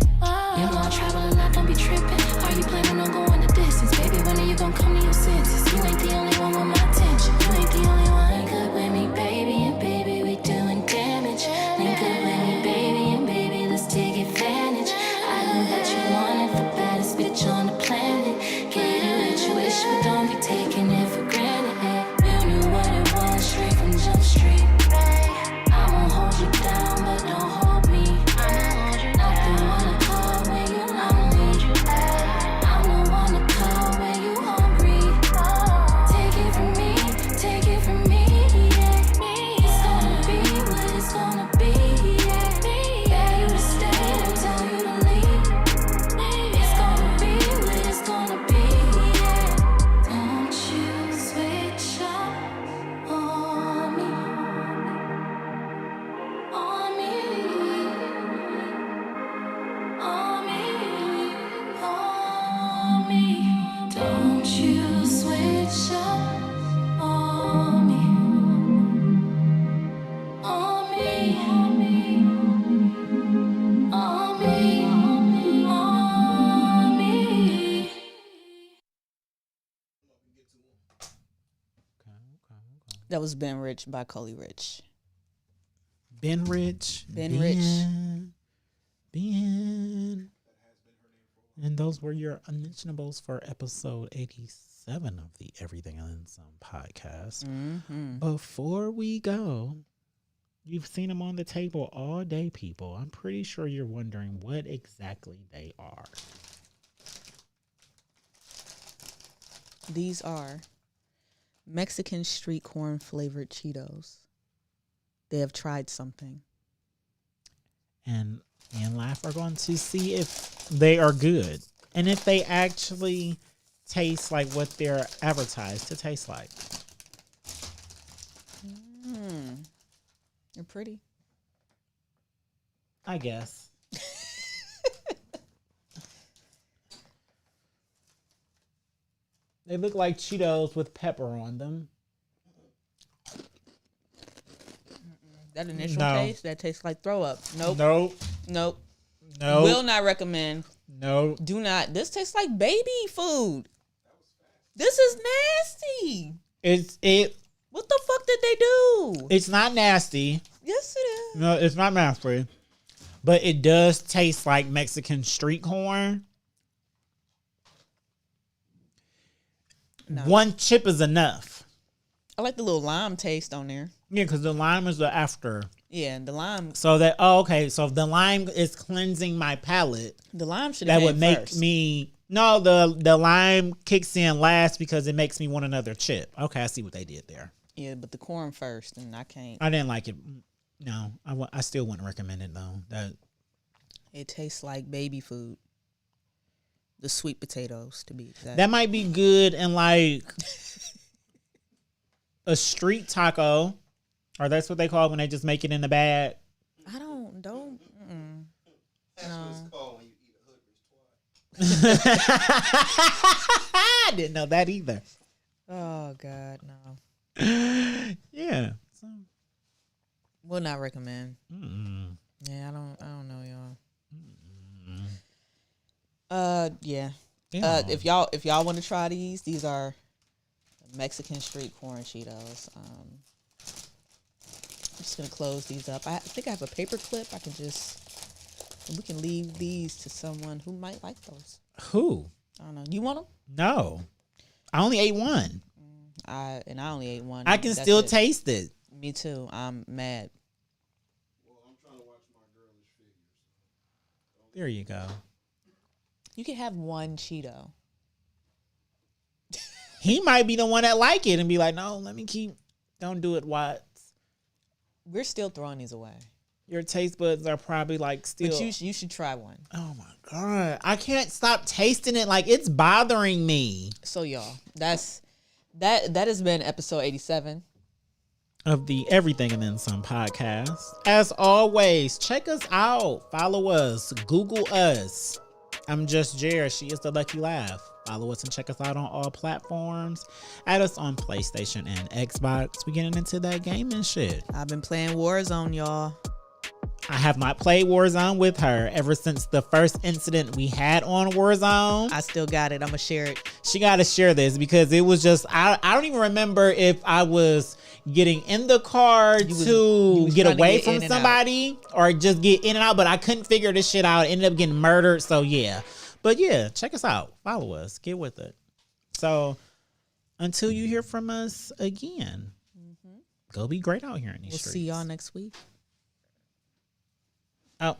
You know I travel a lot, don't be tripping. Are you planning on going the distance? Baby, when are you gonna come to your senses? You ain't the only one with my attention. You ain't the only one. Link up with me, baby, and baby, we doing damage. Link up with me, baby, and baby, let's take advantage. I knew that you wanted the baddest bitch on the planet. Get it what you wish, but don't be taking it for granted. Hey. You knew what it was, straight from Jump Street. I won't hold you down, but don't hold me. Not the one to call when you lonely. I'm the one to call when you hungry. Take it from me, take it from me. Yeah. It's gonna be what it's gonna be. Yeah. Beg you to stay, won't tell you to leave. It's gonna be what it's gonna be. Yeah. Don't you switch up on me, on me, on me, on me. Don't you switch up on me, on me, on me, on me, on me. That was Ben Rich by Coley Rich. Ben Rich. Ben Rich. Ben. And those were your unmentionables for episode 87 of the Everything and Some podcast. Mm-hmm. Before we go, you've seen them on the table all day, people. I'm pretty sure you're wondering what exactly they are. These are Mexican street corn flavored Cheetos. They have tried something. And me and Laugh are going to see if they are good and if they actually taste like what they're advertised to taste like. They're pretty. I guess. They look like Cheetos with pepper on them. That initial No. taste, that tastes like throw up. Nope. Nope. Nope. Nope. Will not recommend. Nope. Do not. This tastes like baby food. This is nasty. It. What the fuck did they do? It's not nasty. Yes, it is. No, it's not nasty. But it does taste like Mexican street corn. No. One chip is enough. I like the little lime taste on there. Yeah, because the lime is the after. Yeah, the lime. So that, oh, okay. So if the lime is cleansing my palate, The lime should that have would make first. me, no, the lime kicks in last because it makes me want another chip. Okay, I see what they did there. Yeah, but the corn first, and I can't. I didn't like it. No, I still wouldn't recommend it though. That It tastes like baby food. The sweet potatoes, to be exact. that might be good in like a street taco, or that's what they call it when they just make it in the bag. I don't. Mm-mm. That's No. what it's called when you eat a hood rich twat. I didn't know that either. Oh God, no. Yeah. So, Will not recommend. mm-mm. Yeah, I don't know, y'all. Yeah. Yeah. If y'all want to try these are Mexican street corn Cheetos. I'm just gonna close these up. I think I have a paper clip. We can leave these to someone who might like those. Who? I don't know. You want them? No. I only ate one. I only ate one. I can That's still it. taste it. Me too. I'm mad. Well, I'm trying to watch my girlish figures. There you go. You can have one Cheeto. He might be the one that like it and be like, no, let me keep. Don't do it, Watts. We're still throwing these away. Your taste buds are probably like still. But you should try one. Oh my God. I can't stop tasting it. Like it's bothering me. So y'all, that has been episode 87. Of the Everything and Then Some podcast. As always, check us out. Follow us. Google us. I'm Just Jer. She is the Lucky Laugh. Follow us and check us out on all platforms. Add us on PlayStation and Xbox. We getting into that gaming shit. I've been playing Warzone, y'all. I have not played Warzone with her ever since the first incident we had on Warzone. I still got it. I'm gonna share it. She got to share this because it was just, I don't even remember if I was getting in the car You to was get trying to away get from in and out. somebody or just get in and out, but I couldn't figure this shit out. Ended up getting murdered. So yeah. But yeah, check us out. Follow us. Get with it. So until you hear from us again, go be great out here in these We'll streets. see y'all next week. Oh.